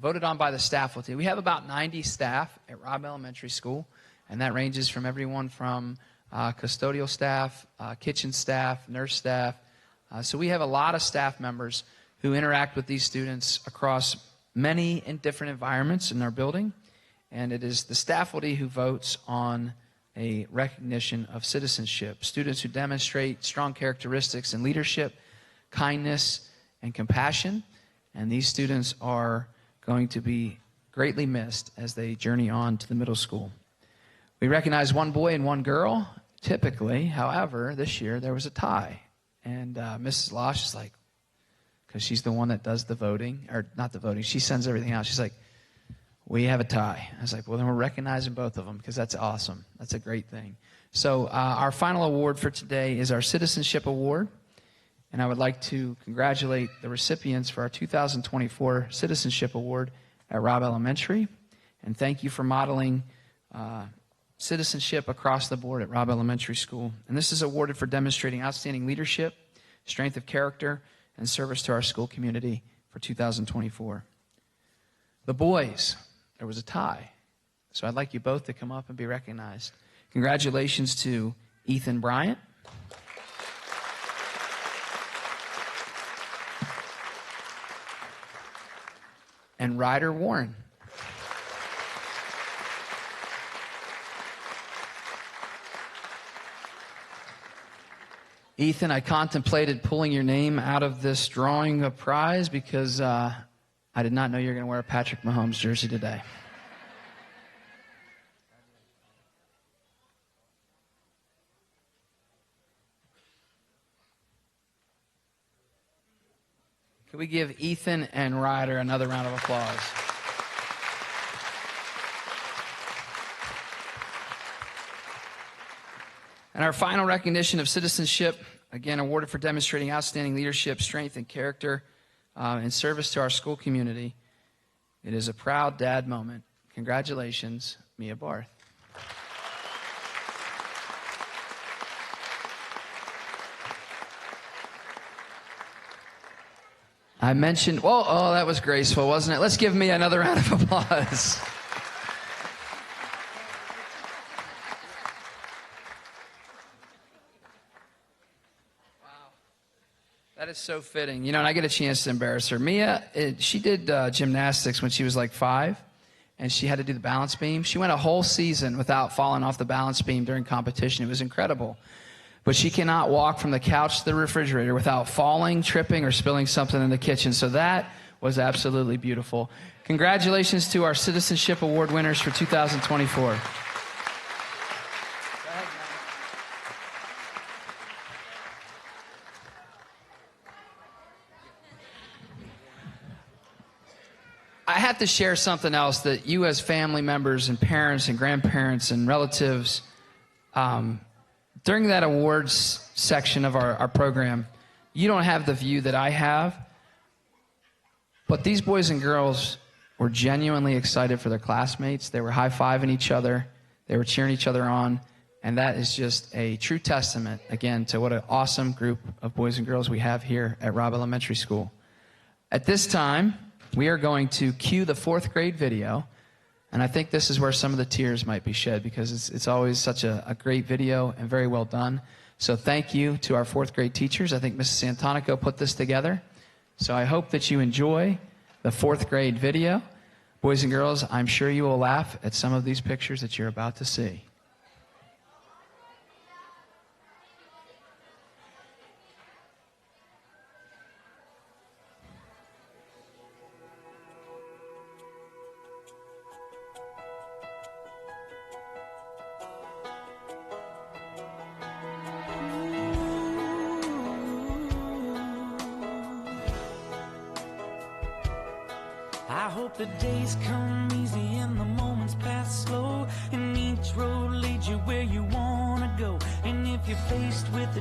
voted on by the staff. We have about 90 staff at Robb Elementary School, and that ranges from everyone from custodial staff, kitchen staff, nurse staff. So we have a lot of staff members who interact with these students across many and different environments in our building. And it is the staff who votes on a recognition of citizenship. Students who demonstrate strong characteristics in leadership, kindness, and compassion. And these students are going to be greatly missed as they journey on to the middle school. We recognize one boy and one girl, typically. However, this year there was a tie. And Mrs. Losh is like, because she's the one that does the voting, or not the voting, she sends everything out. She's like, we have a tie. I was like, well, then we're recognizing both of them because that's awesome. That's a great thing. So our final award for today is our Citizenship Award. And I would like to congratulate the recipients for our 2024 Citizenship Award at Robb Elementary. And thank you for modeling citizenship across the board at Robb Elementary School. And this is awarded for demonstrating outstanding leadership, strength of character, and service to our school community for 2024. The boys, there was a tie. So I'd like you both to come up and be recognized. Congratulations to Ethan Bryant. And Ryder Warren. Ethan, I contemplated pulling your name out of this drawing of prize because I did not know you were going to wear a Patrick Mahomes jersey today. Can we give Ethan and Ryder another round of applause? And our final recognition of citizenship, again, awarded for demonstrating outstanding leadership, strength, and character in service to our school community. It is a proud dad moment. Congratulations, Mia Barth. I mentioned, oh, that was graceful, wasn't it? Let's give Mia another round of applause. That is so fitting. You know, and I get a chance to embarrass her. Mia, she did gymnastics when she was like 5, and she had to do the balance beam. She went a whole season without falling off the balance beam during competition. It was incredible. But she cannot walk from the couch to the refrigerator without falling, tripping, or spilling something in the kitchen. So that was absolutely beautiful. Congratulations to our Citizenship Award winners for 2024. I have to share something else that you as family members and parents and grandparents and relatives, during that awards section of our program, you don't have the view that I have, but these boys and girls were genuinely excited for their classmates. They were high-fiving each other. They were cheering each other on, and that is just a true testament, again, to what an awesome group of boys and girls we have here at Robb Elementary School. At this time, we are going to cue the 4th grade video, and I think this is where some of the tears might be shed because it's always such a great video and very well done. So thank you to our 4th grade teachers. I think Mrs. Santonico put this together. So I hope that you enjoy the 4th grade video. Boys and girls, I'm sure you will laugh at some of these pictures that you're about to see. I hope the days come easy and the moments pass slow, and each road leads you where you wanna go. And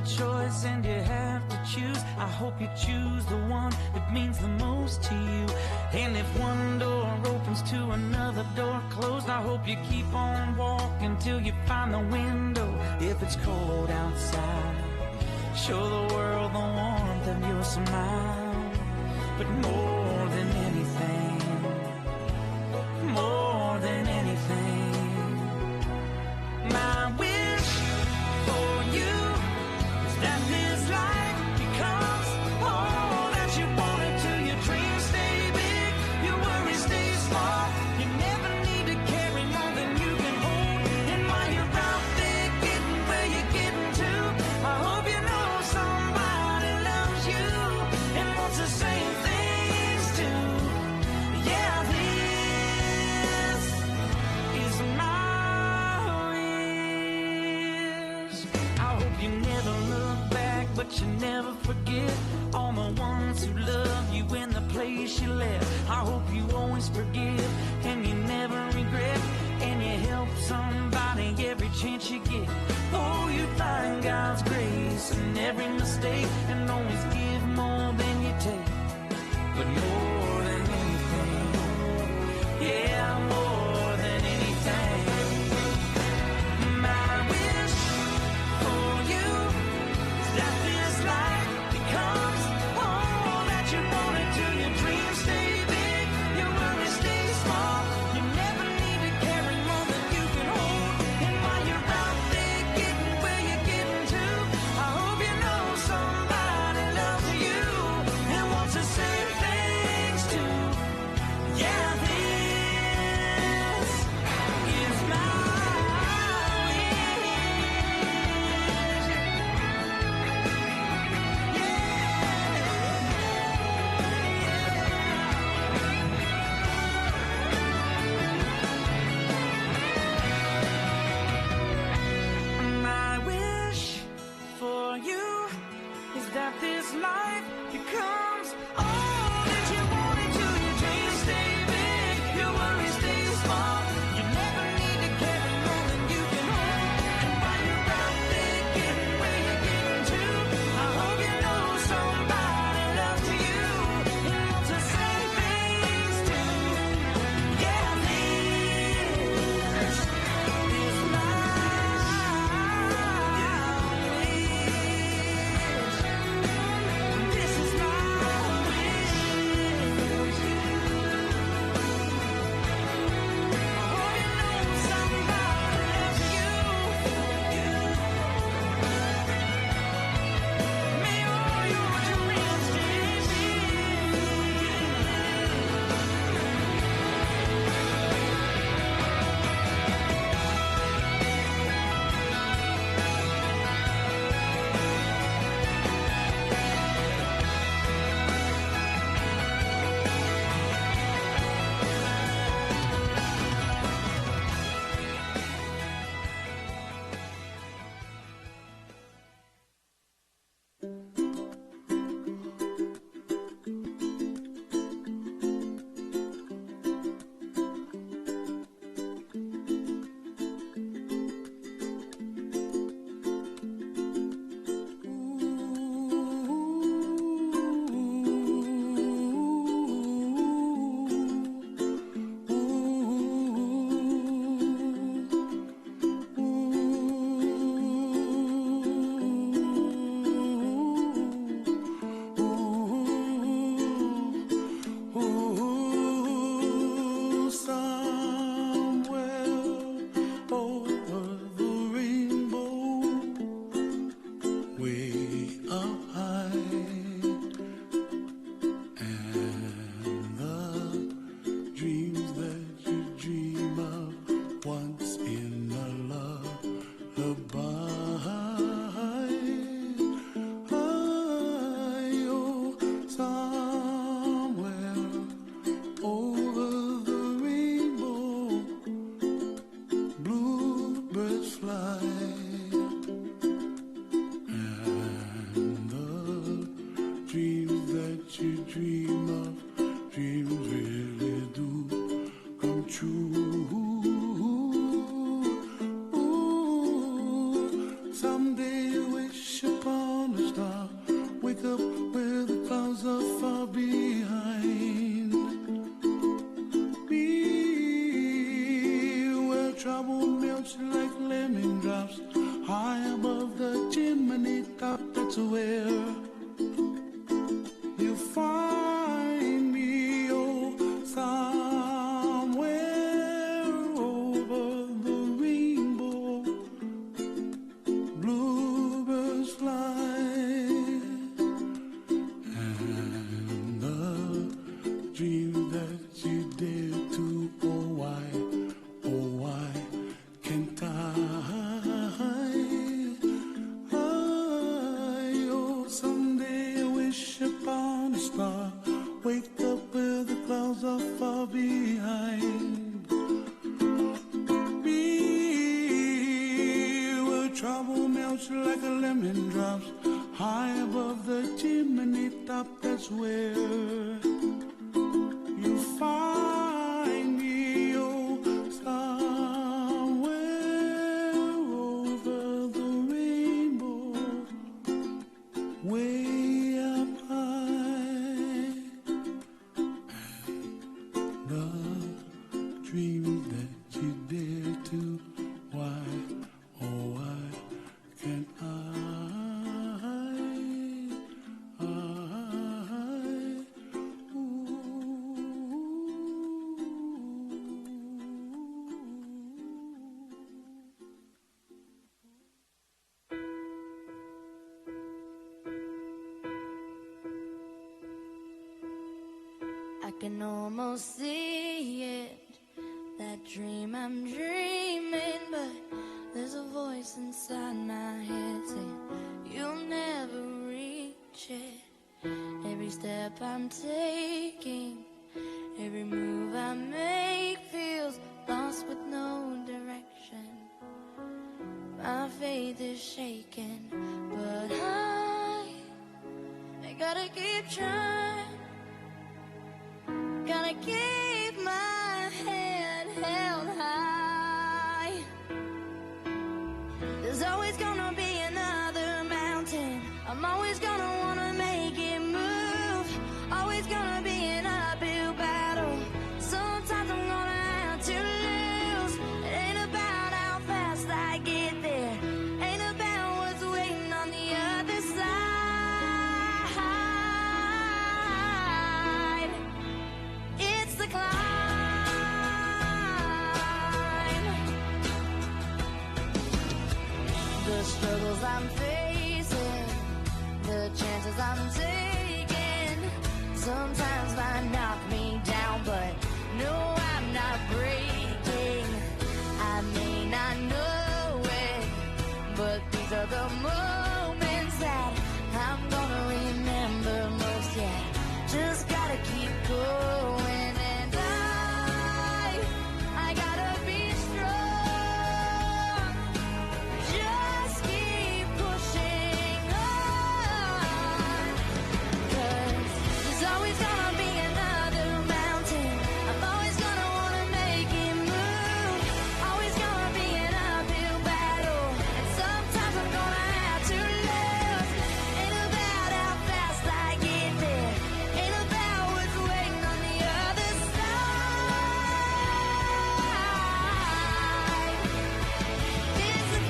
choice and you have to choose. I hope you choose the one that means the most to you. And if one door opens to another door closed, I hope you keep on walking till you find the window. If it's cold outside, show the world the warmth of your smile. But more than anything, more than anything, my wish for you is that this life becomes all that you want it to. Your dreams stay big, your worries stay small. You never need to carry more than you can hold. And while you're out there getting where you're getting to, I hope you know somebody loves you and wants the same things too. Yeah, this is my wish. I hope you never look back, but you never forget all the ones who love you in the place you left. I hope you always forgive and you never regret, and you help somebody every chance you get. Oh, you find God's grace in every mistake and always give more than you take. But more than anything, yeah, more than anything, my wish for you is that this life becomes all that you want it to. Your dreams stay big, your worries stay small. You never need to carry more than you can hold. And while you're out there getting where you're getting to, I hope you know somebody loves you and wants the same things too. Yeah, this is my My wish for you is that this life becomes all that you want it to. Your dreams stay big, your worries stay small. You never need to carry more than you can hold. And while you're out there getting where you're getting to, I hope you know somebody loves you and wants the same things too. Yeah, this is my wish. This is my wish. I hope you know somebody loves you. May all your dreams stay big. Someday you wish upon trouble melts like lemon drops high above the chimney top. That's where you find me, oh, somewhere over the rainbow. Bluebirds fly, and the dream that you dare to, oh why can't I? Oh, someday I wish upon a star, wake up where the clouds are far behind me, where trouble melts like a lemon drops high above the chimney top. That's where you find me, oh, somewhere over the rainbow, way up high. And the dreams that you dare to, why, oh, why can't I? I can almost see it, that dream I'm dreaming, but there's a voice inside my head saying you'll never reach it. Every step I'm taking, every move I make feels lost with no direction. My faith is shaken, but I gotta keep trying. Gotta keep my head held high. There's always gonna be another mountain. I'm always gonna wanna make it move. Always gonna be an uphill battle. Sometimes I'm gonna have to lose. It ain't about how fast I get there. Ain't about what's waiting on the other side. It's the climb. The struggles I'm facing, the chances I'm taking, sometimes might knock me down, but no, I'm not breaking. I may not know it, but these are the moments that I'm gonna remember most. Yeah, just gotta keep going, and I gotta be strong. Just keep pushing on, 'cause there's always gonna be another mountain. I'm always gonna wanna make it move. Always gonna be an uphill battle, and sometimes I'm gonna have to lose. Ain't about how fast I get there. Ain't about what's waiting on the other side. It's a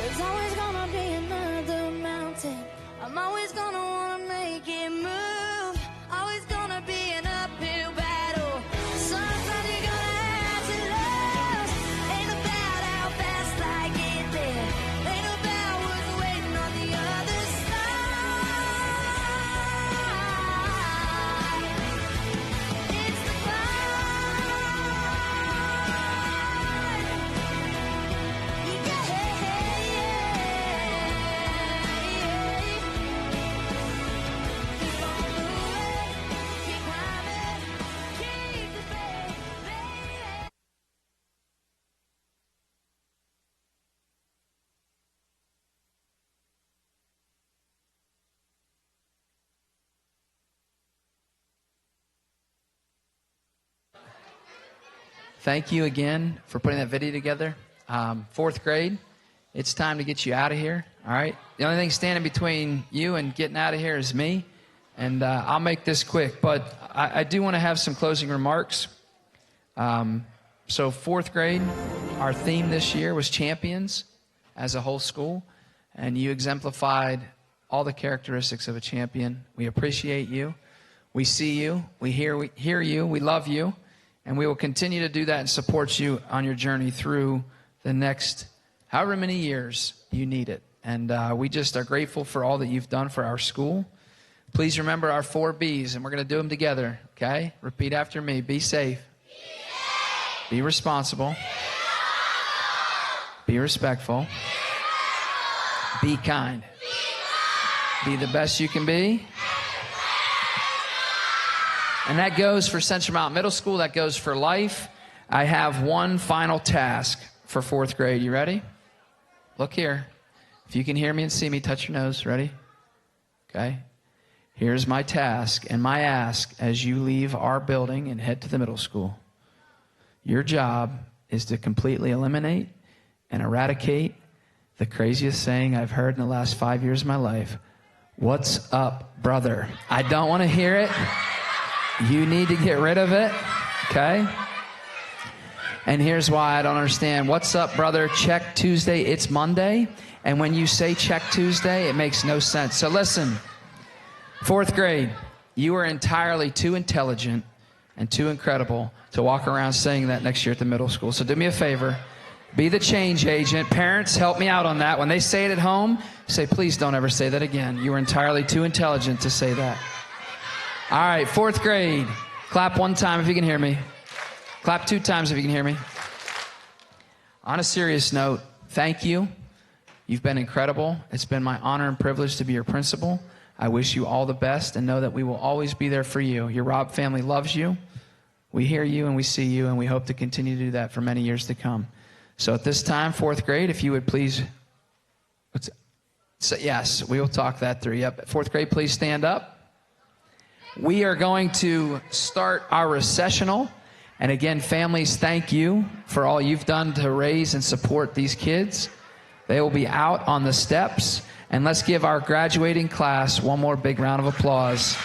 There's always gonna be another mountain. I'm always gonna wanna make it move. Always gonna be an uphill battle. Sometimes you're gonna have to lose. Ain't about how fast I get there. Ain't about what's waiting on the other side. It's the climb. thank you again for putting that video together. Fourth grade, it's time to get you out of here, all right? The only thing standing between you and getting out of here is me, and I'll make this quick, but I do want to have some closing remarks. So fourth grade, our theme this year was champions as a whole school, and you exemplified all the characteristics of a champion. We appreciate you. We see you. We hear you. We love you. And we will continue to do that and support you on your journey through the next however many years you need it. And we just are grateful for all that you've done for our school. Please remember our 4 B's, and we're going to do them together, okay? Repeat after me. Be safe. Be responsible. Be respectful. Be kind. Be the best you can be. And that goes for Central Mountain Middle School. That goes for life. I have one final task for fourth grade. You ready? Look here. If you can hear me and see me, touch your nose. Ready? Okay. Here's my task and my ask as you leave our building and head to the middle school. Your job is to completely eliminate and eradicate the craziest saying I've heard in the last 5 years of my life. What's up, brother? I don't want to hear it. You need to get rid of it, okay? And here's why I don't understand. What's up, brother? Check Tuesday. It's Monday. And when you say check Tuesday, it makes no sense. So listen, fourth grade, you are entirely too intelligent and too incredible to walk around saying that next year at the middle school. So do me a favor. Be the change agent. Parents, help me out on that. When they say it at home, say, please don't ever say that again. You are entirely too intelligent to say that. All right, fourth grade. Clap 1 time if you can hear me. Clap 2 times if you can hear me. On a serious note, thank you. You've been incredible. It's been my honor and privilege to be your principal. I wish you all the best and know that we will always be there for you. Your Robb family loves you. We hear you and we see you, and we hope to continue to do that for many years to come. So at this time, fourth grade, if you would please, yes, we will talk that through. Yep. Fourth grade, please stand up. We are going to start our recessional. And again, families, thank you for all you've done to raise and support these kids. They will be out on the steps. And let's give our graduating class one more big round of applause.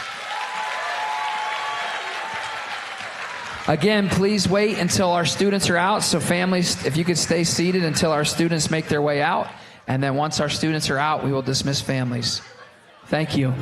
Again, please wait until our students are out. So families, if you could stay seated until our students make their way out. And then once our students are out, we will dismiss families. Thank you.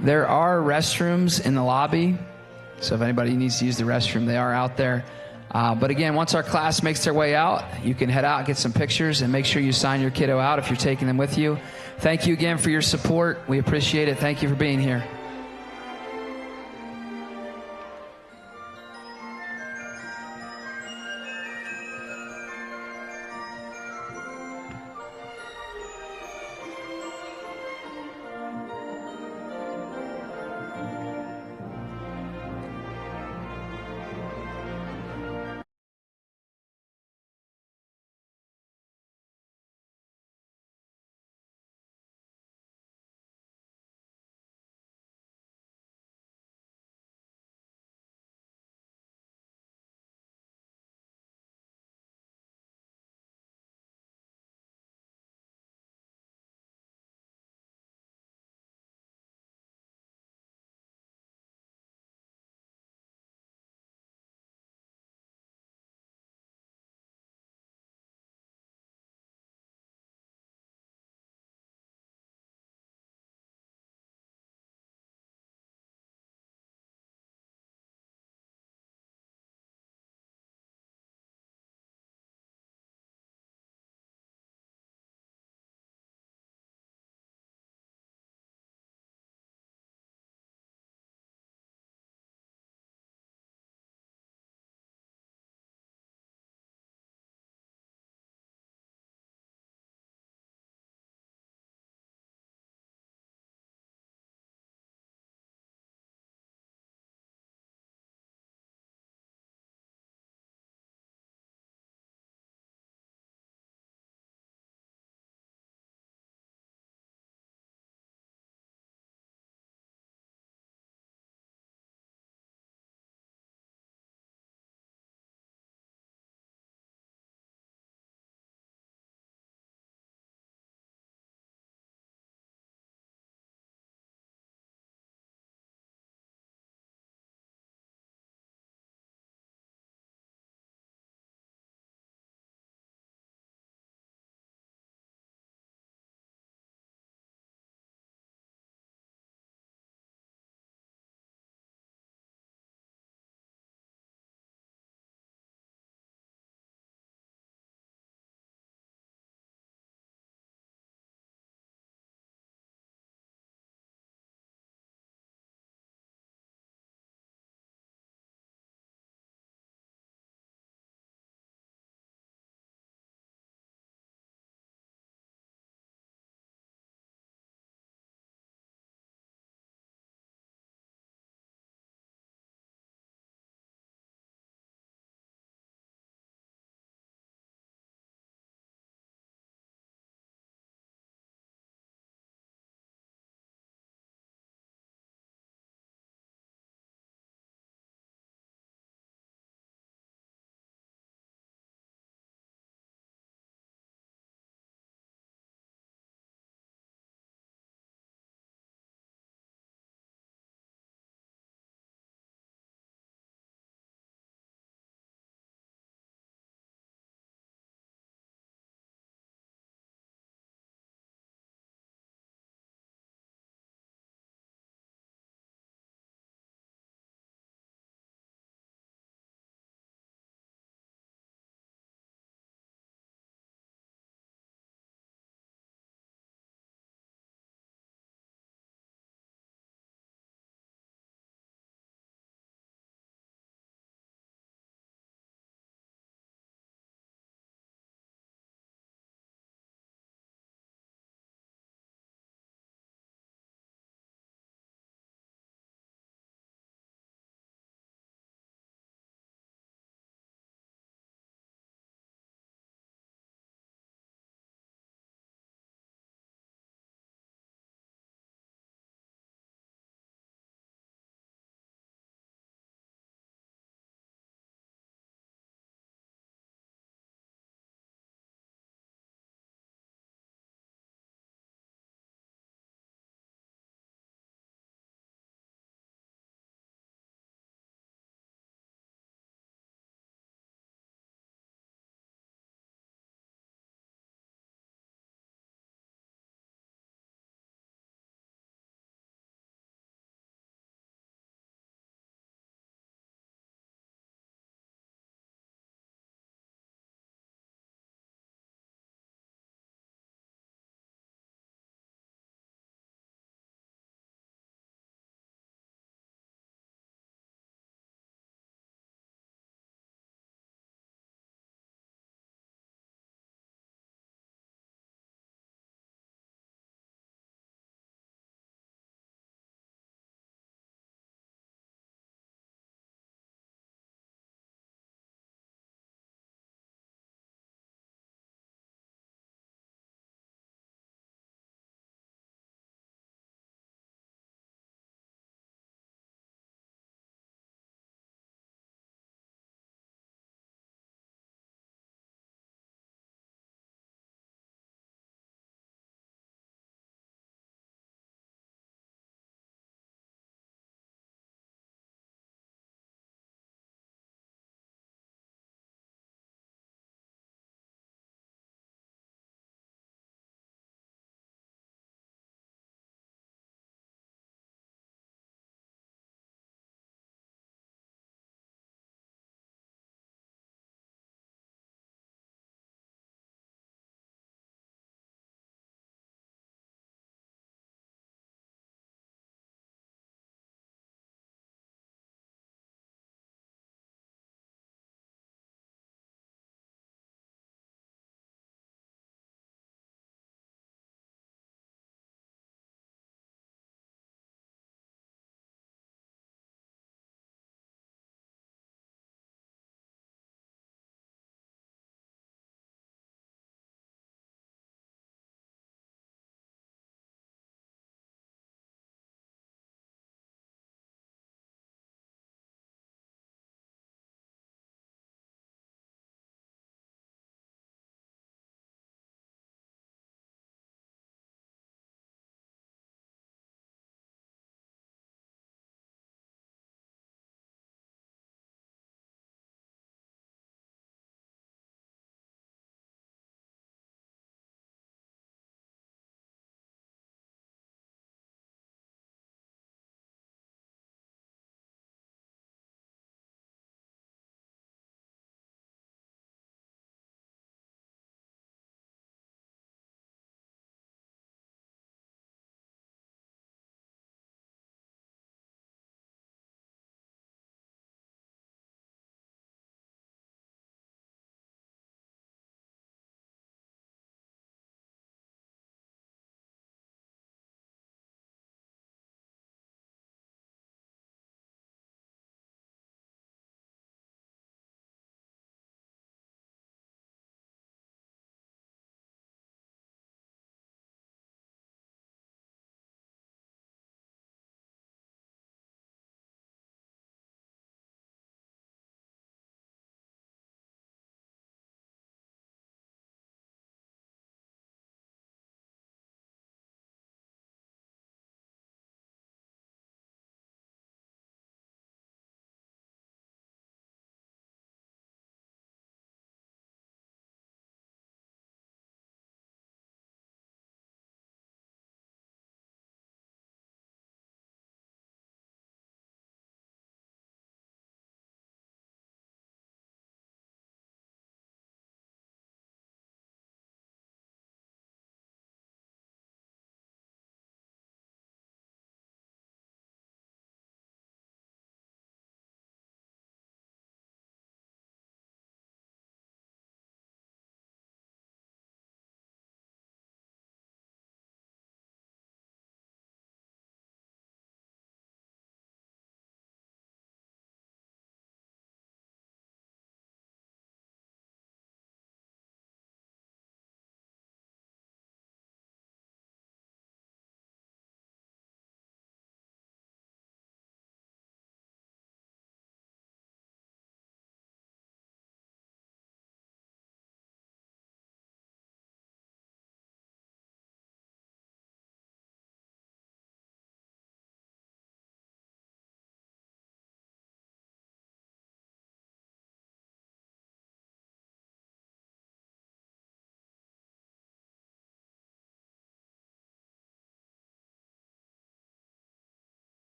There are restrooms in the lobby, so if anybody needs to use the restroom, they are out there. But again, once our class makes their way out, you can head out, get some pictures, and make sure you sign your kiddo out if you're taking them with you. Thank you again for your support. We appreciate it. Thank you for being here.